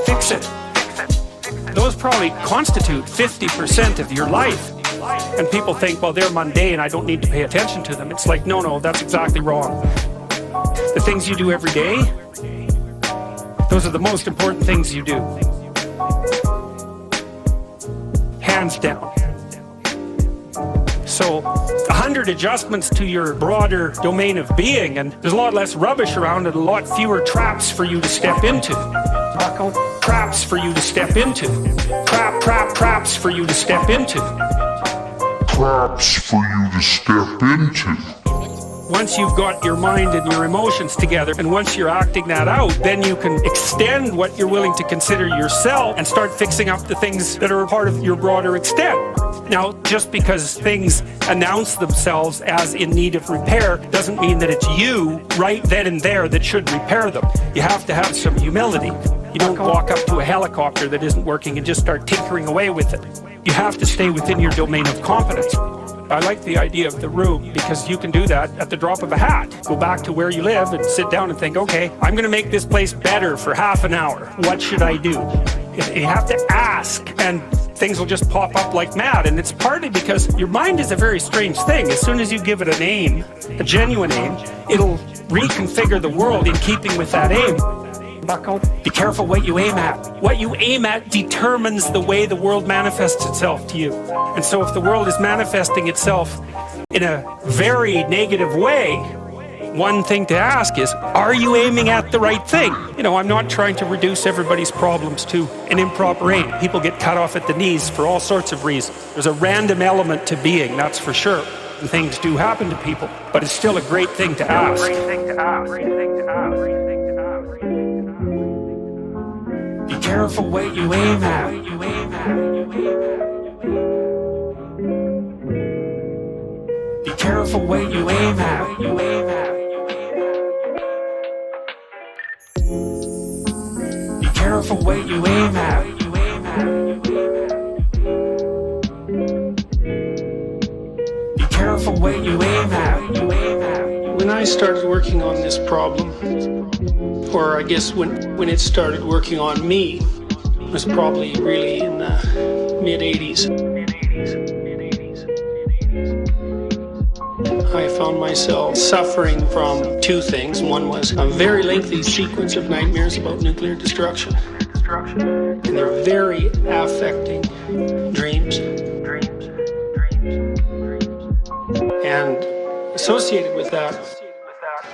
Fix it. Those probably constitute 50% of your life. And people think, well, they're mundane, I don't need to pay attention to them. It's like, no, that's exactly wrong. The things you do every day, those are the most important things you do. Hands down. So 100 adjustments to your broader domain of being, and there's a lot less rubbish around and a lot fewer traps for you to step into. Traps for you to step into. Traps for you to step into. Traps for you to step into. Once you've got your mind and your emotions together, and once you're acting that out, then you can extend what you're willing to consider yourself and start fixing up the things that are a part of your broader extent. Now, just because things announce themselves as in need of repair doesn't mean that it's you right then and there that should repair them. You have to have some humility. You don't walk up to a helicopter that isn't working and just start tinkering away with it. You have to stay within your domain of competence. I like the idea of the room because you can do that at the drop of a hat. Go back to where you live and sit down and think, okay, I'm going to make this place better for half an hour. What should I do? You have to ask, and things will just pop up like mad. And it's partly because your mind is a very strange thing. As soon as you give it an aim, a genuine aim, it'll reconfigure the world in keeping with that aim. Be careful what you aim at. What you aim at determines the way the world manifests itself to you. And so if the world is manifesting itself in a very negative way, one thing to ask is, are you aiming at the right thing? You know, I'm not trying to reduce everybody's problems to an improper aim. People get cut off at the knees for all sorts of reasons. There's a random element to being, that's for sure. And things do happen to people, but it's still a great thing to ask. Be careful what you aim at. Be careful what you aim at. Be careful what you aim at. way you aim at. When I started working on this problem, or I guess when it started working on me, it was probably really in the mid-80s. I found myself suffering from two things. One was a very lengthy sequence of nightmares about nuclear destruction. And they're very affecting dreams. And associated with that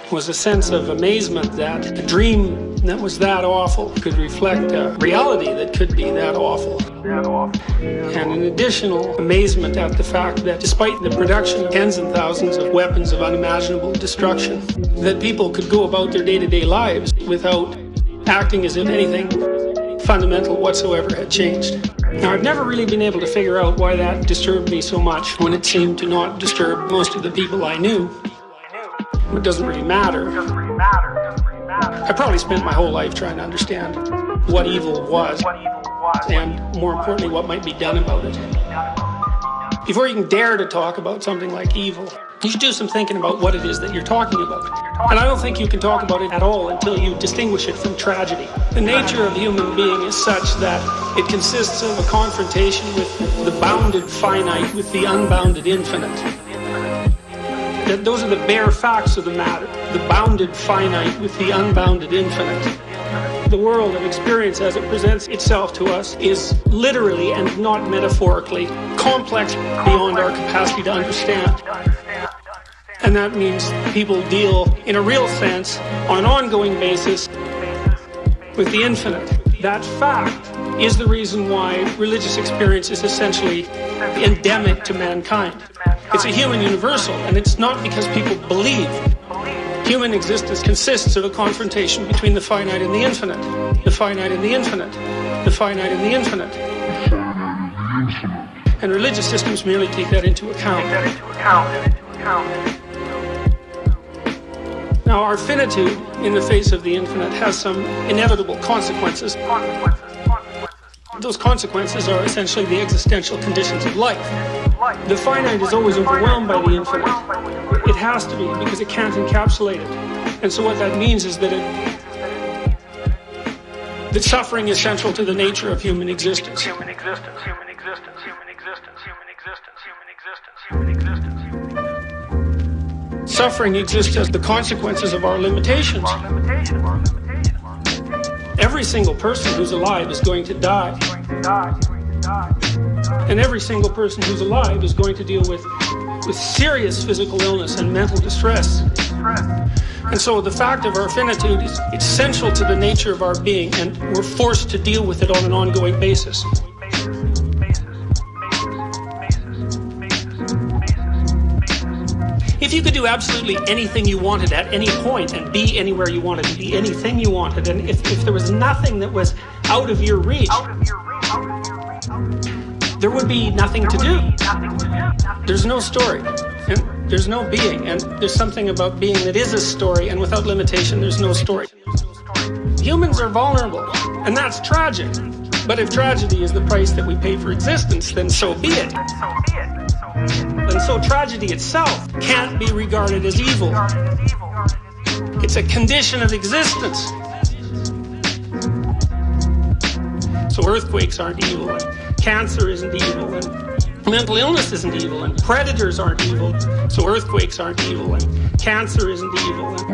was a sense of amazement that a dream that was that awful could reflect a reality that could be that awful. And an additional amazement at the fact that despite the production of tens and thousands of weapons of unimaginable destruction, that people could go about their day-to-day lives without acting as if anything fundamental whatsoever had changed. Now, I've never really been able to figure out why that disturbed me so much when it seemed to not disturb most of the people I knew. It doesn't really matter. I probably spent my whole life trying to understand what evil was, and more importantly, what might be done about it. Before you can dare to talk about something like evil, you should do some thinking about what it is that you're talking about. And I don't think you can talk about it at all until you distinguish it from tragedy. The nature of human being is such that it consists of a confrontation with the bounded finite with the unbounded infinite. That those are the bare facts of the matter. The bounded finite with the unbounded infinite. The world of experience as it presents itself to us is literally and not metaphorically complex beyond our capacity to understand. And that means people deal in a real sense on an ongoing basis with the infinite. That fact is the reason why religious experience is essentially endemic to mankind. It's a human universal, and it's not because people believe. Human existence consists of a confrontation between the finite and the infinite, the finite and the infinite, the finite and the infinite. And religious systems merely take that into account. Now, our finitude in the face of the infinite has some inevitable consequences. Those consequences are essentially the existential conditions of life. The finite is always overwhelmed by the infinite. It has to be, because it can't encapsulate it. And so what that means is that that suffering is central to the nature of human existence. Suffering exists as the consequences of our limitations. Every single person who's alive is going to die. And every single person who's alive is going to deal with serious physical illness and mental distress. And so the fact of our finitude is it's central to the nature of our being, and we're forced to deal with it on an ongoing basis. If you could do absolutely anything you wanted at any point and be anywhere you wanted to be, anything you wanted, and if there was nothing that was out of your reach, there would be nothing to do. There's no story, and there's no being, and there's something about being that is a story, and without limitation, there's no story. Humans are vulnerable, and that's tragic. But if tragedy is the price that we pay for existence, then so be it. And so tragedy itself can't be regarded as evil. It's a condition of existence. So earthquakes aren't evil, and cancer isn't evil, and mental illness isn't evil, and predators aren't evil. So earthquakes aren't evil, and cancer isn't evil, and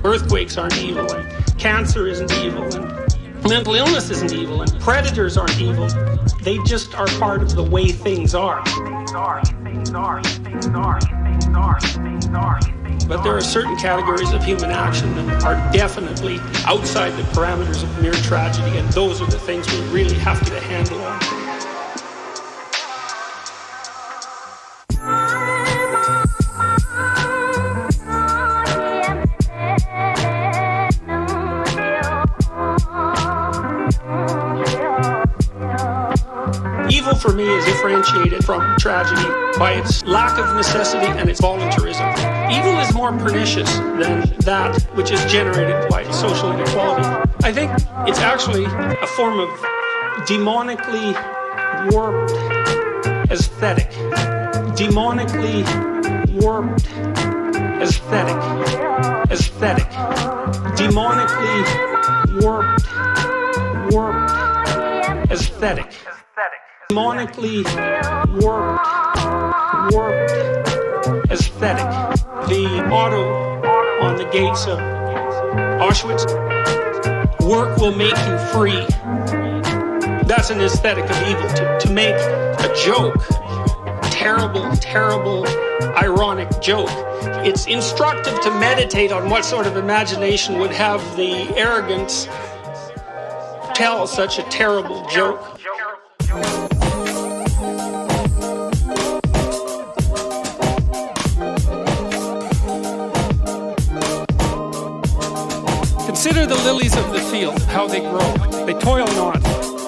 earthquakes aren't evil, and cancer isn't evil, and mental illness isn't evil, and predators aren't evil. They just are part of the way things are. But there are certain categories of human action that are definitely outside the parameters of mere tragedy, and those are the things we really have to get a handle on. Evil for me is differentiated from tragedy by its lack of necessity and its voluntarism. Evil is more pernicious than that which is generated by social inequality. I think it's actually a form of demonically warped aesthetic, demonically warped aesthetic, demonically warped aesthetic, demonically warped aesthetic. The motto on the gates of Auschwitz: work will make you free. That's an aesthetic of evil, to make a joke, terrible, ironic joke. It's instructive to meditate on what sort of imagination would have the arrogance to tell such a terrible joke. Consider the lilies of the field, how they grow. They toil not,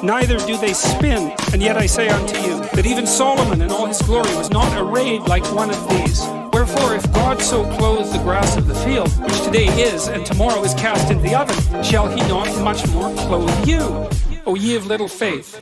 neither do they spin. And yet I say unto you, that even Solomon in all his glory was not arrayed like one of these. Wherefore, if God so clothes the grass of the field, which today is and tomorrow is cast into the oven, shall he not much more clothe you, O ye of little faith?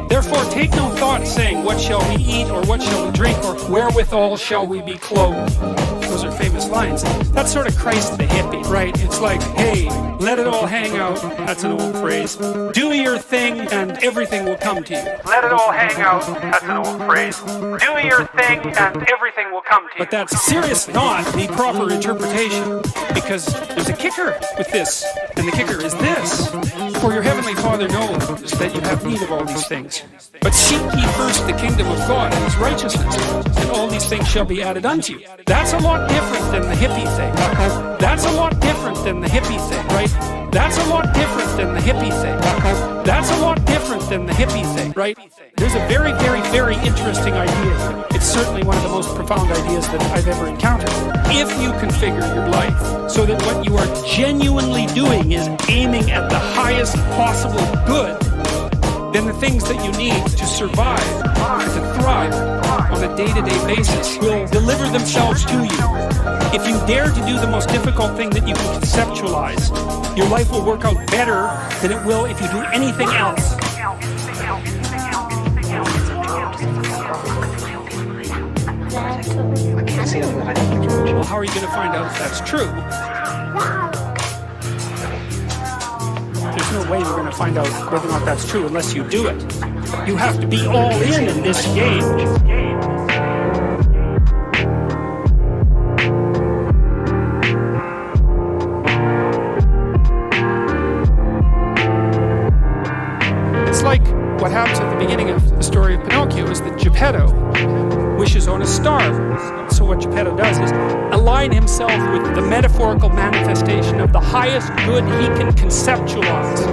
Therefore take no thought, saying, what shall we eat, or what shall we drink, or wherewithal shall we be clothed? Those are famous lines. That's sort of Christ the hippie, right? It's like, hey, let it all hang out. That's an old phrase. Do your thing and everything will come to you. Let it all hang out. That's an old phrase. Do your thing and everything will come to you. But that's seriously not the proper interpretation, because there's a kicker with this, and the kicker is this: for your heavenly Father knows that you have need of all these things. But seek ye first the kingdom of God and his righteousness, and all these things shall be added unto you. That's a lot different than the hippie thing. That's a lot different than the hippie thing, right? That's a lot different than the hippie thing. That's a lot different than the hippie thing, right? There's a very interesting idea. It's certainly one of the most profound ideas that I've ever encountered. If you configure your life so that what you are genuinely doing is aiming at the highest possible good, then the things that you need to survive and to thrive on a day-to-day basis will deliver themselves to you. If you dare to do the most difficult thing that you can conceptualize, your life will work out better than it will if you do anything else. Well, how are you going to find out if that's true? There's no way you're going to find out whether or not that's true unless you do it. You have to be all in this game. It's like what happens at the beginning of the story of Pinocchio is that Geppetto wishes on a star. So what Geppetto does is align himself with the metaphorical manifestation of the highest good he can conceptualize.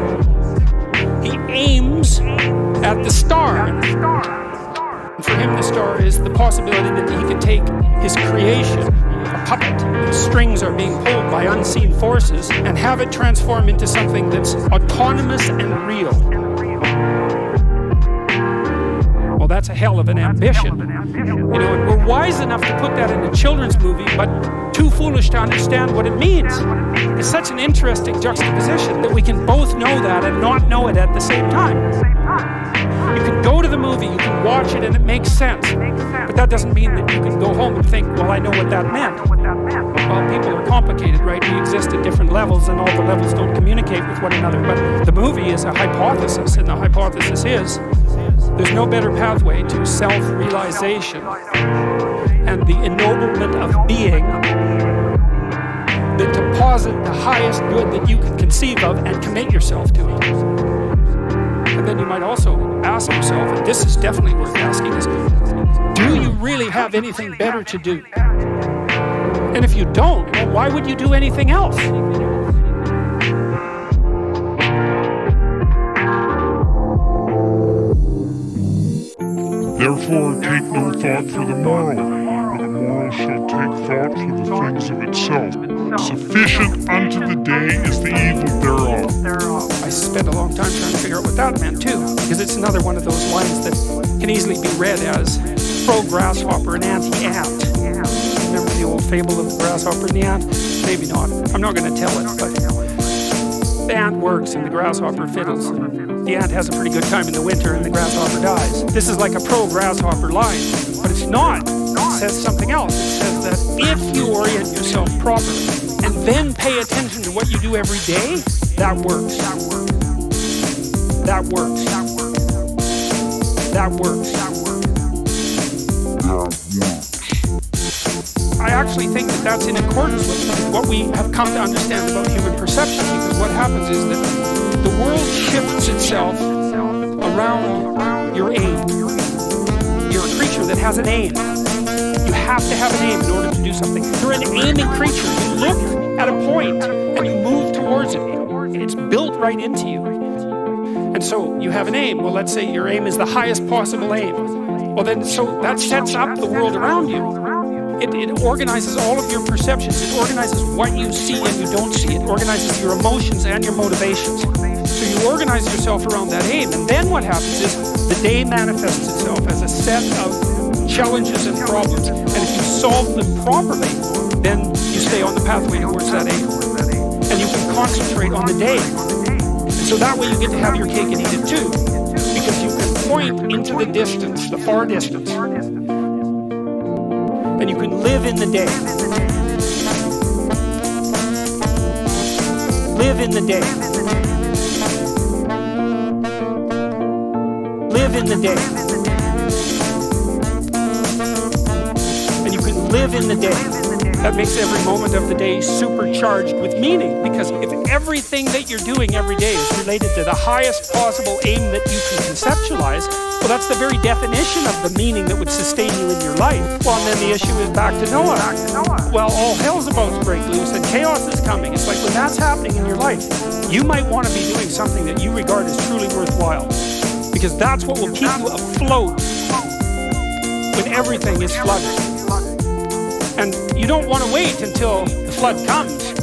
He aims at the star. And for him, the star is the possibility that he can take his creation, a puppet, the strings are being pulled by unseen forces, and have it transform into something that's autonomous and real. Well, that's a hell of an ambition. You know, and we're wise enough to put that in a children's movie, but too foolish to understand what it means. It's such an interesting juxtaposition that we can both know that and not know it at the same time. You can go to the movie, you can watch it, and it makes sense. But that doesn't mean that you can go home and think, well, I know what that meant. Well, people are complicated, right? We exist at different levels, and all the levels don't communicate with one another. But the movie is a hypothesis, and the hypothesis is there's no better pathway to self-realization and the ennoblement of being than to posit the highest good that you can conceive of and commit yourself to it. And then you might also ask yourself, and this is definitely worth asking, is do you really have anything better to do? And if you don't, well, why would you do anything else? Therefore take no thought for the morrow, for the morrow shall take thought for the things of itself. Sufficient unto the day is the evil thereof. I spent a long time trying to figure out what that meant too, because it's another one of those lines that can easily be read as pro-grasshopper and anti-ant. Remember the old fable of the grasshopper and the ant? Maybe not. I'm not going to tell it, but the ant works and the grasshopper fiddles. the ant has a pretty good time in the winter and the grasshopper dies. This is like a pro-grasshopper line, but it's not. It says something else. It says that if you orient yourself properly and then pay attention to what you do every day, that works. That works. That works. I actually think that that's in accordance with what we have come to understand about human perception, because what happens is that the world shifts itself around your aim. You're a creature that has an aim. You have to have an aim in order to do something. You're an aiming creature. You look at a point and you move towards it. It's built right into you. And so you have an aim. Well, let's say your aim is the highest possible aim. Well, then, so that sets up the world around you. It organizes all of your perceptions. It organizes what you see and you don't see. It organizes your emotions and your motivations. So you organize yourself around that aim. And then what happens is the day manifests itself as a set of challenges and problems. And if you solve them properly, then you stay on the pathway towards that aim. And you can concentrate on the day. And so that way you get to have your cake and eat it too. Because you can point into the distance, the far distance. And you can live in the day. Live in the day. Live in the day. And you can live in the day. That makes every moment of the day supercharged with meaning, because if everything that you're doing every day is related to the highest possible aim that you can conceptualize, well, that's the very definition of the meaning that would sustain you in your life. Well, and then the issue is back to Noah. Well, all hell's about to break loose and chaos is coming. It's like when that's happening in your life, you might want to be doing something that you regard as truly worthwhile, because that's what will keep you afloat when everything is flooded. And you don't want to wait until the flood comes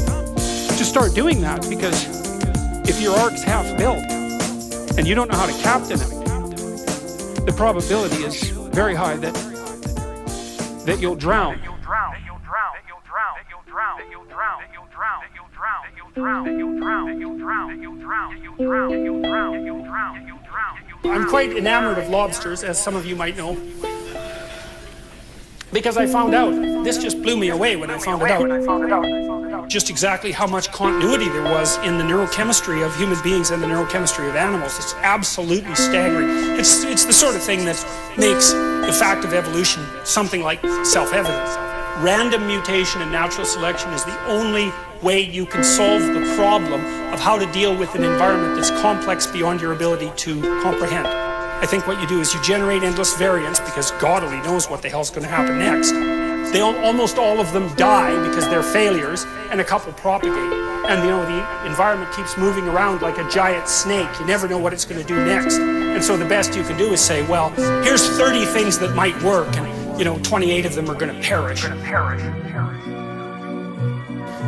to start doing that, because if your ark's half built and you don't know how to captain it, the probability is very high that you'll drown. I'm quite enamored of lobsters, as some of you might know, because I found out, this just blew me away when I found it out, just exactly how much continuity there was in the neurochemistry of human beings and the neurochemistry of animals. It's absolutely staggering. It's the sort of thing that makes the fact of evolution something like self-evident. Random mutation and natural selection is the only way you can solve the problem of how to deal with an environment that's complex beyond your ability to comprehend. I think what you do is you generate endless variants, because God only knows what the hell's going to happen next. Almost all of them die because they're failures, and a couple propagate. And the environment keeps moving around like a giant snake. You never know what it's going to do next. And so the best you can do is say, well, here's 30 things that might work, and 28 of them are going to perish.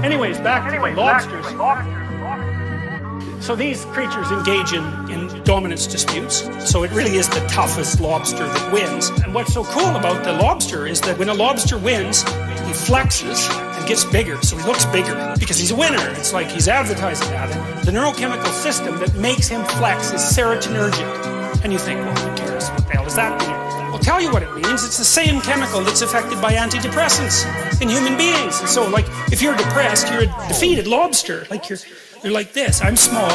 Anyways, back to the lobsters. So these creatures engage in dominance disputes. So it really is the toughest lobster that wins. And what's so cool about the lobster is that when a lobster wins, he flexes and gets bigger. So he looks bigger because he's a winner. It's like he's advertising that. And the neurochemical system that makes him flex is serotonergic. And you think, well, who cares? What the hell does that mean? I'll tell you what it means. It's the same chemical that's affected by antidepressants in human beings. And so, like, if you're depressed, you're a defeated lobster. Like, you're like this. I'm small.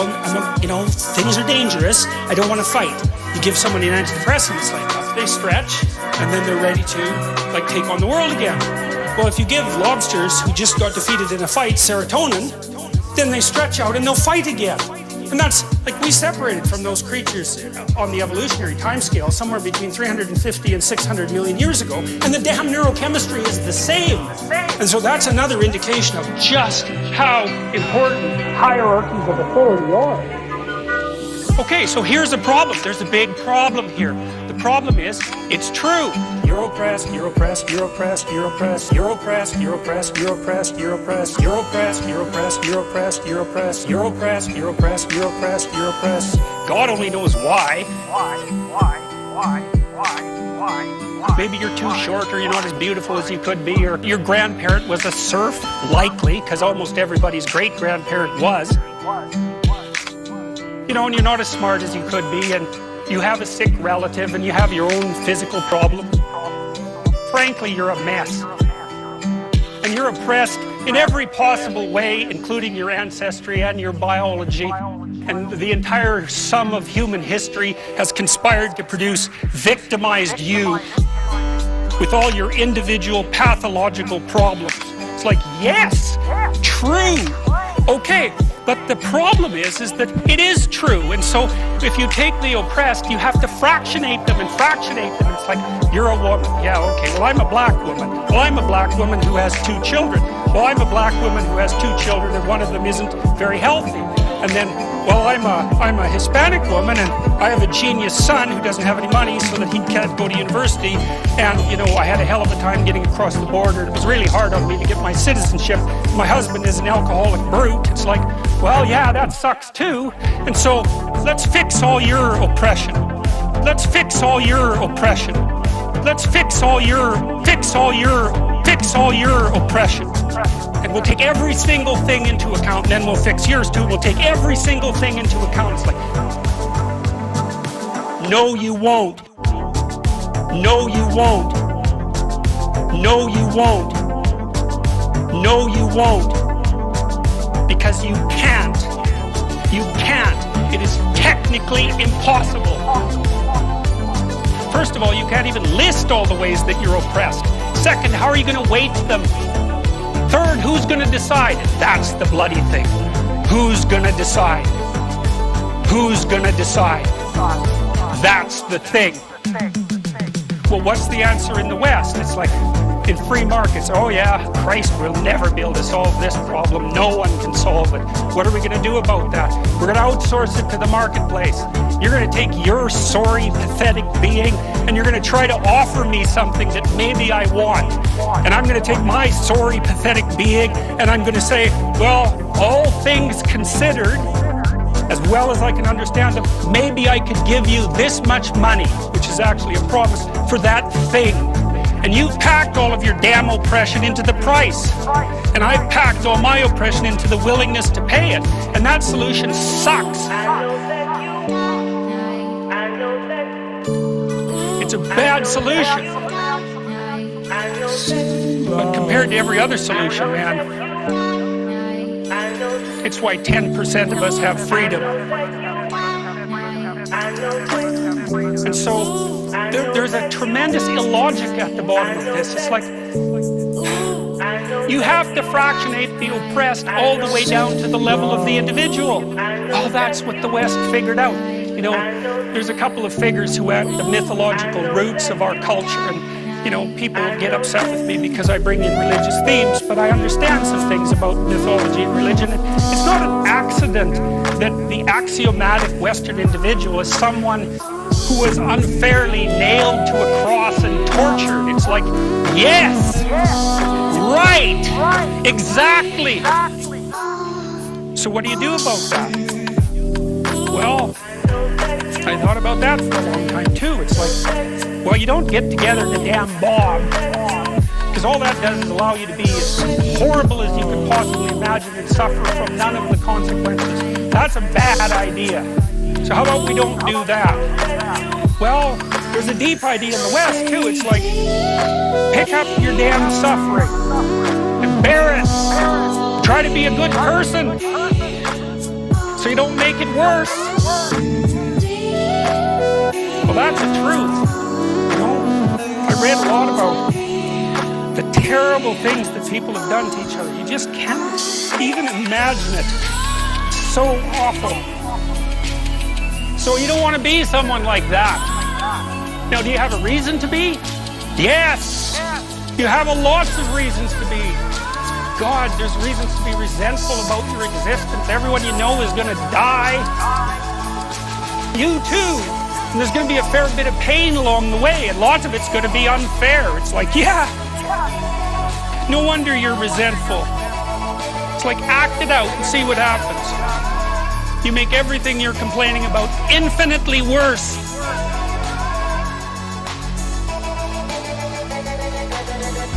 Things are dangerous. I don't want to fight. You give somebody an antidepressant, it's like they stretch, and then they're ready to take on the world again. Well, if you give lobsters who just got defeated in a fight serotonin, then they stretch out and they'll fight again. And that's like we separated from those creatures on the evolutionary timescale somewhere between 350 and 600 million years ago, and the damn neurochemistry is the same. And so that's another indication of just how important hierarchies of authority are. Okay, so here's the problem. There's a big problem here. The problem is, it's true. Europress, Europress, Europress, Europress, Europress, Europress, Europress, Europress, Europress, Europress, Europress, Europress, Europress, Europress, Europress, Europress. God only knows why. Why? Maybe you're too short, or you're not as beautiful as you could be, or your grandparent was a serf, likely, because almost everybody's great-grandparent was. You know, and you're not as smart as you could be, and you have a sick relative, and you have your own physical problem. Frankly, you're a mess. And you're oppressed in every possible way, including your ancestry and your biology. And the entire sum of human history has conspired to produce victimized you with all your individual pathological problems. It's like, yes, true. Okay, but the problem is that it is true. And so if you take the oppressed, you have to fractionate them and fractionate them. It's like, you're a woman. Yeah, okay, well, I'm a black woman. Well, I'm a black woman who has 2 children. Well, I'm a black woman who has 2 children and one of them isn't very healthy. And then, well, I'm a Hispanic woman and I have a genius son who doesn't have any money so that he can't go to university. And, you know, I had a hell of a time getting across the border. It was really hard on me to get my citizenship. My husband is an alcoholic brute. It's like, well, yeah, that sucks too. And so let's fix all your oppression. Let's fix all your oppression. Let's fix all your oppression. And we'll take every single thing into account, and then we'll fix yours too. We'll take every single thing into account. It's like, no, you won't. No, you won't. No, you won't. No, you won't. Because you can't. You can't. It is technically impossible. First of all, you can't even list all the ways that you're oppressed. Second, how are you going to weight them? Third, who's going to decide? That's the bloody thing. Who's going to decide? Who's going to decide? That's the thing. Well, what's the answer in the West? It's like, in free markets, oh yeah, Christ will never be able to solve this problem. No one can solve it. What are we going to do about that? We're going to outsource it to the marketplace. You're going to take your sorry, pathetic being and you're going to try to offer me something that maybe I want. And I'm going to take my sorry, pathetic being and I'm going to say, well, all things considered, as well as I can understand them, maybe I could give you this much money, which is actually a promise, for that thing. And you've packed all of your damn oppression into the price. And I've packed all my oppression into the willingness to pay it. And that solution sucks. It's a bad solution. But compared to every other solution, man, it's why 10% of us have freedom. And so there's a tremendous illogic at the bottom of this. It's like you have to fractionate the oppressed all the way down to the level of the individual. Oh, that's what the West figured out. You know, there's a couple of figures who are at the mythological roots of our culture, and you know, people get upset with me because I bring in religious themes, but I understand some things about mythology and religion. It's not an accident that the axiomatic Western individual is someone who was unfairly nailed to a cross and tortured. It's like, yes, right, exactly. So what do you do about that? Well, I thought about that for a long time too. It's like, well, you don't get together in a damn mob, because all that does is allow you to be as horrible as you could possibly imagine and suffer from none of the consequences. That's a bad idea. So how about we don't do that? Well, there's a deep idea in the West too. It's like, pick up your damn suffering and bear it. Try to be a good person so you don't make it worse. Well, that's the truth. You know, I read a lot about the terrible things that people have done to each other. You just can't even imagine it. It's so awful. So you don't want to be someone like that. Now, do you have a reason to be? Yes. You have a lots of reasons to be. God, there's reasons to be resentful about your existence. Everyone you know is going to die. You too. And there's going to be a fair bit of pain along the way, and lots of it's going to be unfair. It's like, yeah, no wonder you're resentful. It's like, act it out and see what happens. You make everything you're complaining about infinitely worse.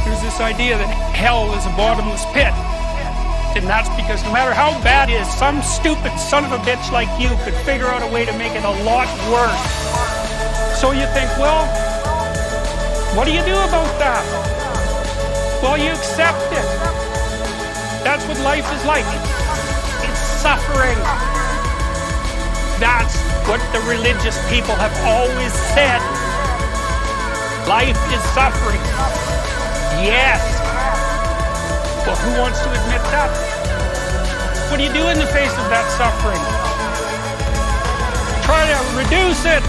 There's this idea that hell is a bottomless pit. And that's because no matter how bad it is, some stupid son of a bitch like you could figure out a way to make it a lot worse. So you think, well, what do you do about that? Well, you accept it. That's what life is like. It's suffering. That's what the religious people have always said. Life is suffering. Yes. Well, who wants to admit that? What do you do in the face of that suffering? Try to reduce it.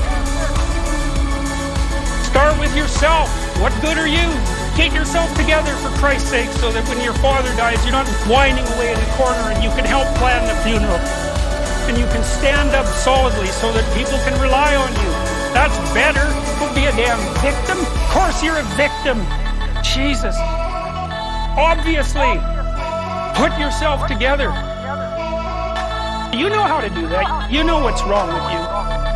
Start with yourself. What good are you? Get yourself together for Christ's sake so that when your father dies, you're not whining away in the corner and you can help plan the funeral. And you can stand up solidly so that people can rely on you. That's better. Don't be a damn victim. Of course you're a victim. Jesus. Obviously. Put yourself together. You know how to do that. You know what's wrong with you,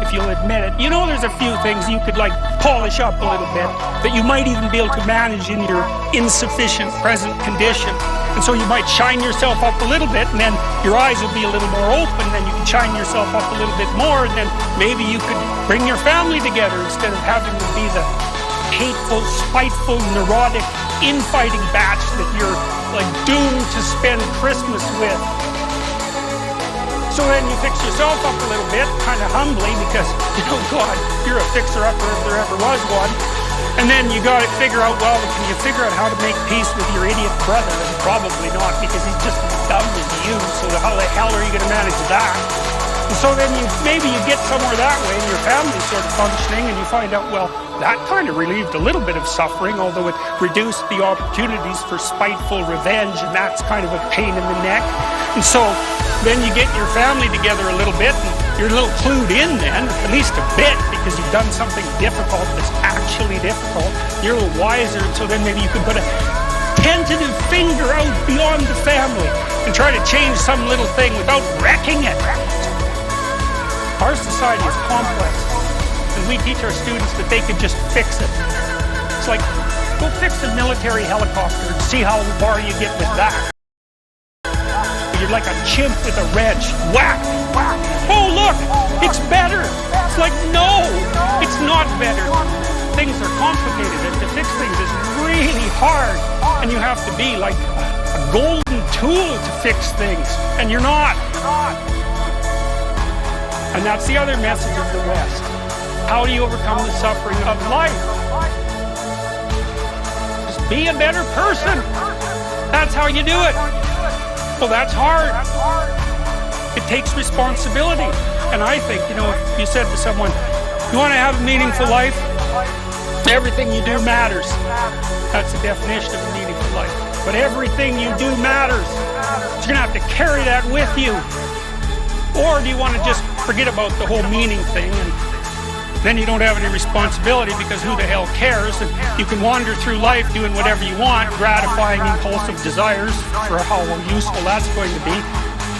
if you'll admit it. You know there's a few things you could polish up a little bit that you might even be able to manage in your insufficient present condition. And so you might shine yourself up a little bit, and then your eyes will be a little more open, then you can shine yourself up a little bit more, and then maybe you could bring your family together instead of having to be the hateful, spiteful, neurotic, infighting batch that you're doomed to spend Christmas with. So then you fix yourself up a little bit, kind of humbly, because, God, you're a fixer-upper if there ever was one. And then you got to figure out, well, can you figure out how to make peace with your idiot brother? And probably not, because he's just as dumb as you, so how the hell are you going to manage that? And so then maybe you get somewhere that way, and your family's sort of functioning, and you find out, well, that kind of relieved a little bit of suffering, although it reduced the opportunities for spiteful revenge, and that's kind of a pain in the neck. And so then you get your family together a little bit, and you're a little clued in then, at least a bit, because you've done something difficult that's actually difficult. You're a little wiser, and so then maybe you can put a tentative finger out beyond the family and try to change some little thing without wrecking it. Our society is complex, and we teach our students that they could just fix it. It's like, go fix a military helicopter and see how far you get with that. You're like a chimp with a wrench. Whack! Whack! Oh, look! It's better! It's like, no! It's not better. Things are complicated, and to fix things is really hard. And you have to be like a golden tool to fix things. And you're not. And that's the other message of the West. How do you overcome the suffering of life? Just be a better person. That's how you do it. Well, that's hard. It takes responsibility. And I think, if you said to someone, you want to have a meaningful life? Everything you do matters. That's the definition of a meaningful life. But everything you do matters. You're going to have to carry that with you. Or do you want to just forget about the whole meaning thing, and then you don't have any responsibility because who the hell cares, and you can wander through life doing whatever you want, gratifying impulsive desires for how useful that's going to be,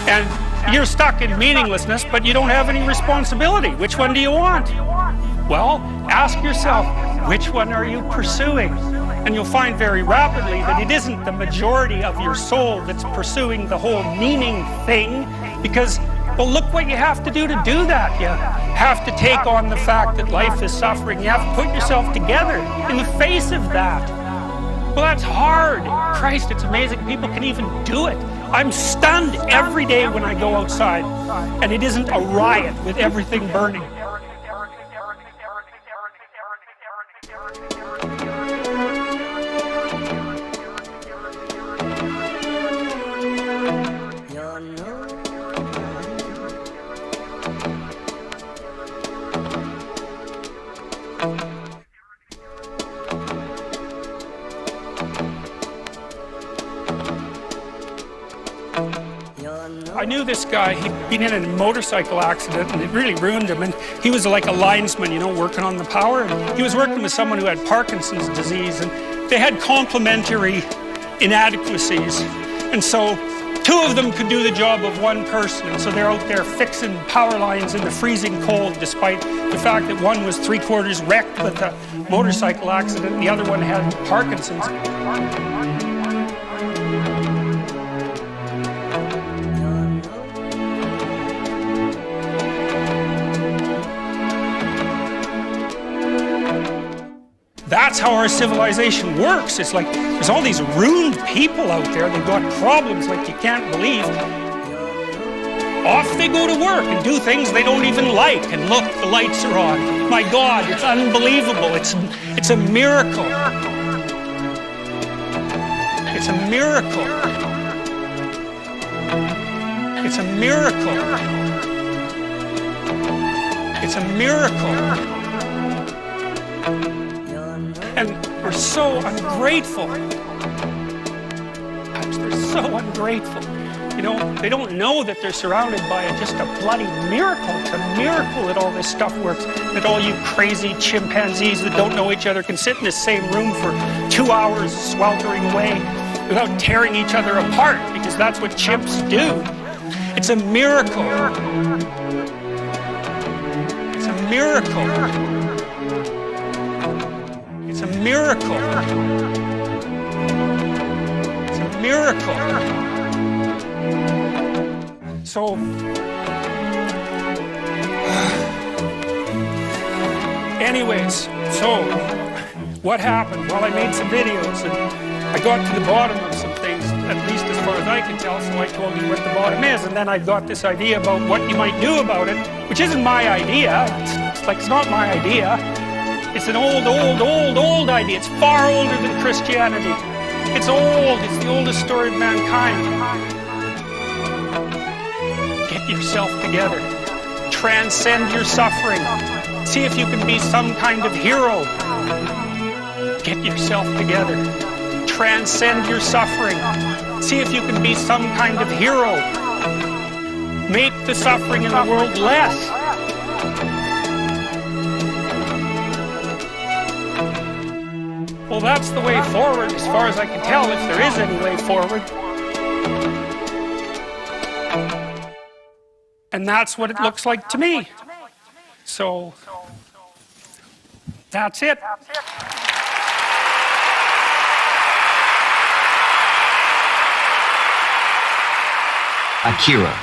and you're stuck in meaninglessness, but you don't have any responsibility. Which one do you want? Well, ask yourself, which one are you pursuing? And you'll find very rapidly that it isn't the majority of your soul that's pursuing the whole meaning thing, because well, look what you have to do that. You have to take on the fact that life is suffering. You have to put yourself together in the face of that. Well, that's hard. Christ, it's amazing people can even do it. I'm stunned every day when I go outside, and it isn't a riot with everything burning. I knew this guy. He'd been in a motorcycle accident and it really ruined him, and he was like a linesman, working on the power, and he was working with someone who had Parkinson's disease, and they had complementary inadequacies, and so two of them could do the job of one person, and so they're out there fixing power lines in the freezing cold, despite the fact that one was 3/4 wrecked with a motorcycle accident and the other one had Parkinson's. that's how our civilization works. It's like there's all these ruined people out there. They've got problems like you can't believe. Off they go to work and do things they don't even like. And look, the lights are on. My God, it's unbelievable. It's a miracle. It's a miracle. It's a miracle. It's a miracle. And we're so ungrateful. They're so ungrateful. You know, they don't know that they're surrounded by just a bloody miracle. It's a miracle that all this stuff works. That all you crazy chimpanzees that don't know each other can sit in the same room for 2 hours sweltering away without tearing each other apart, because that's what chimps do. It's a miracle. It's a miracle. It's a miracle. It's a miracle. So, anyways, so what happened? Well, I made some videos and I got to the bottom of some things, at least as far as I can tell, so I told you what the bottom is, and then I got this idea about what you might do about it, which isn't my idea. It's not my idea. It's an old idea. It's far older than Christianity. It's old. It's the oldest story of mankind. Get yourself together. Transcend your suffering. See if you can be some kind of hero. Get yourself together. Transcend your suffering. See if you can be some kind of hero. Make the suffering in the world less. Well, that's the way forward, as far as I can tell, if there is any way forward. And that's what it looks like to me. So, that's it. Akira.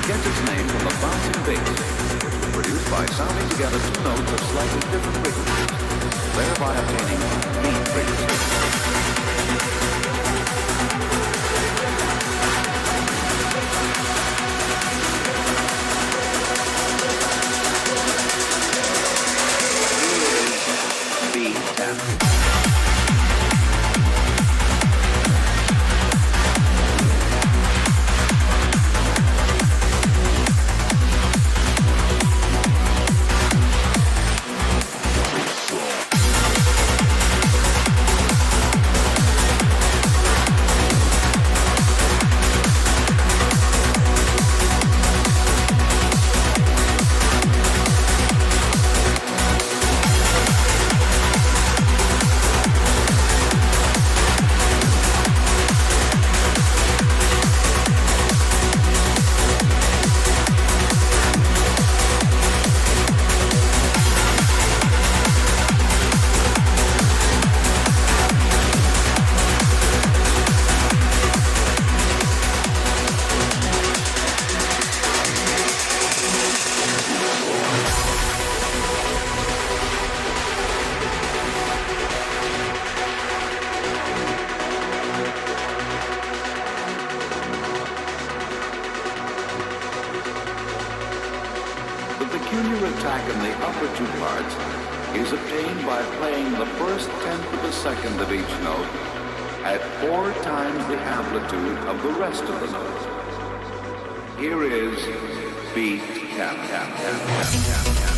It gets its name from the bouncing bass, which was produced by sounding together two notes of slightly different frequencies, thereby obtaining beat frequency. Here is beat tap tap tap tap tap tap.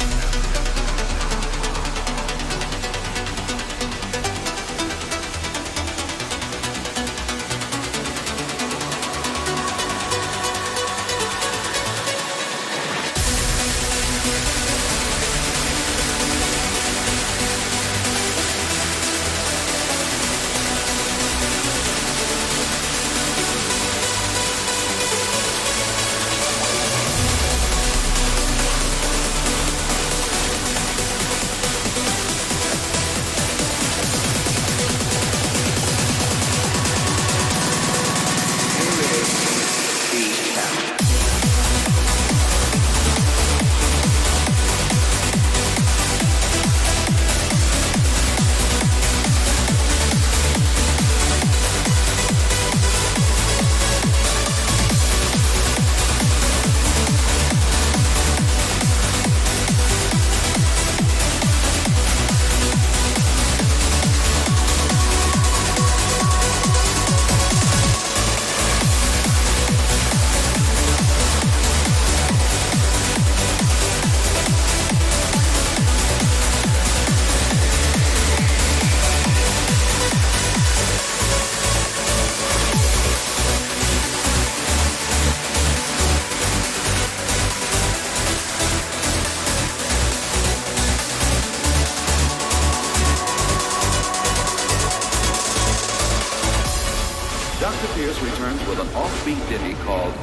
Dr. Pierce returns with an offbeat ditty called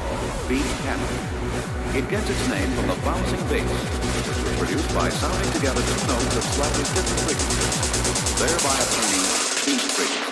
Beat Tap. It gets its name from the bouncing bass, which was produced by sounding together two notes of slightly different frequencies, thereby obtaining beat frequency.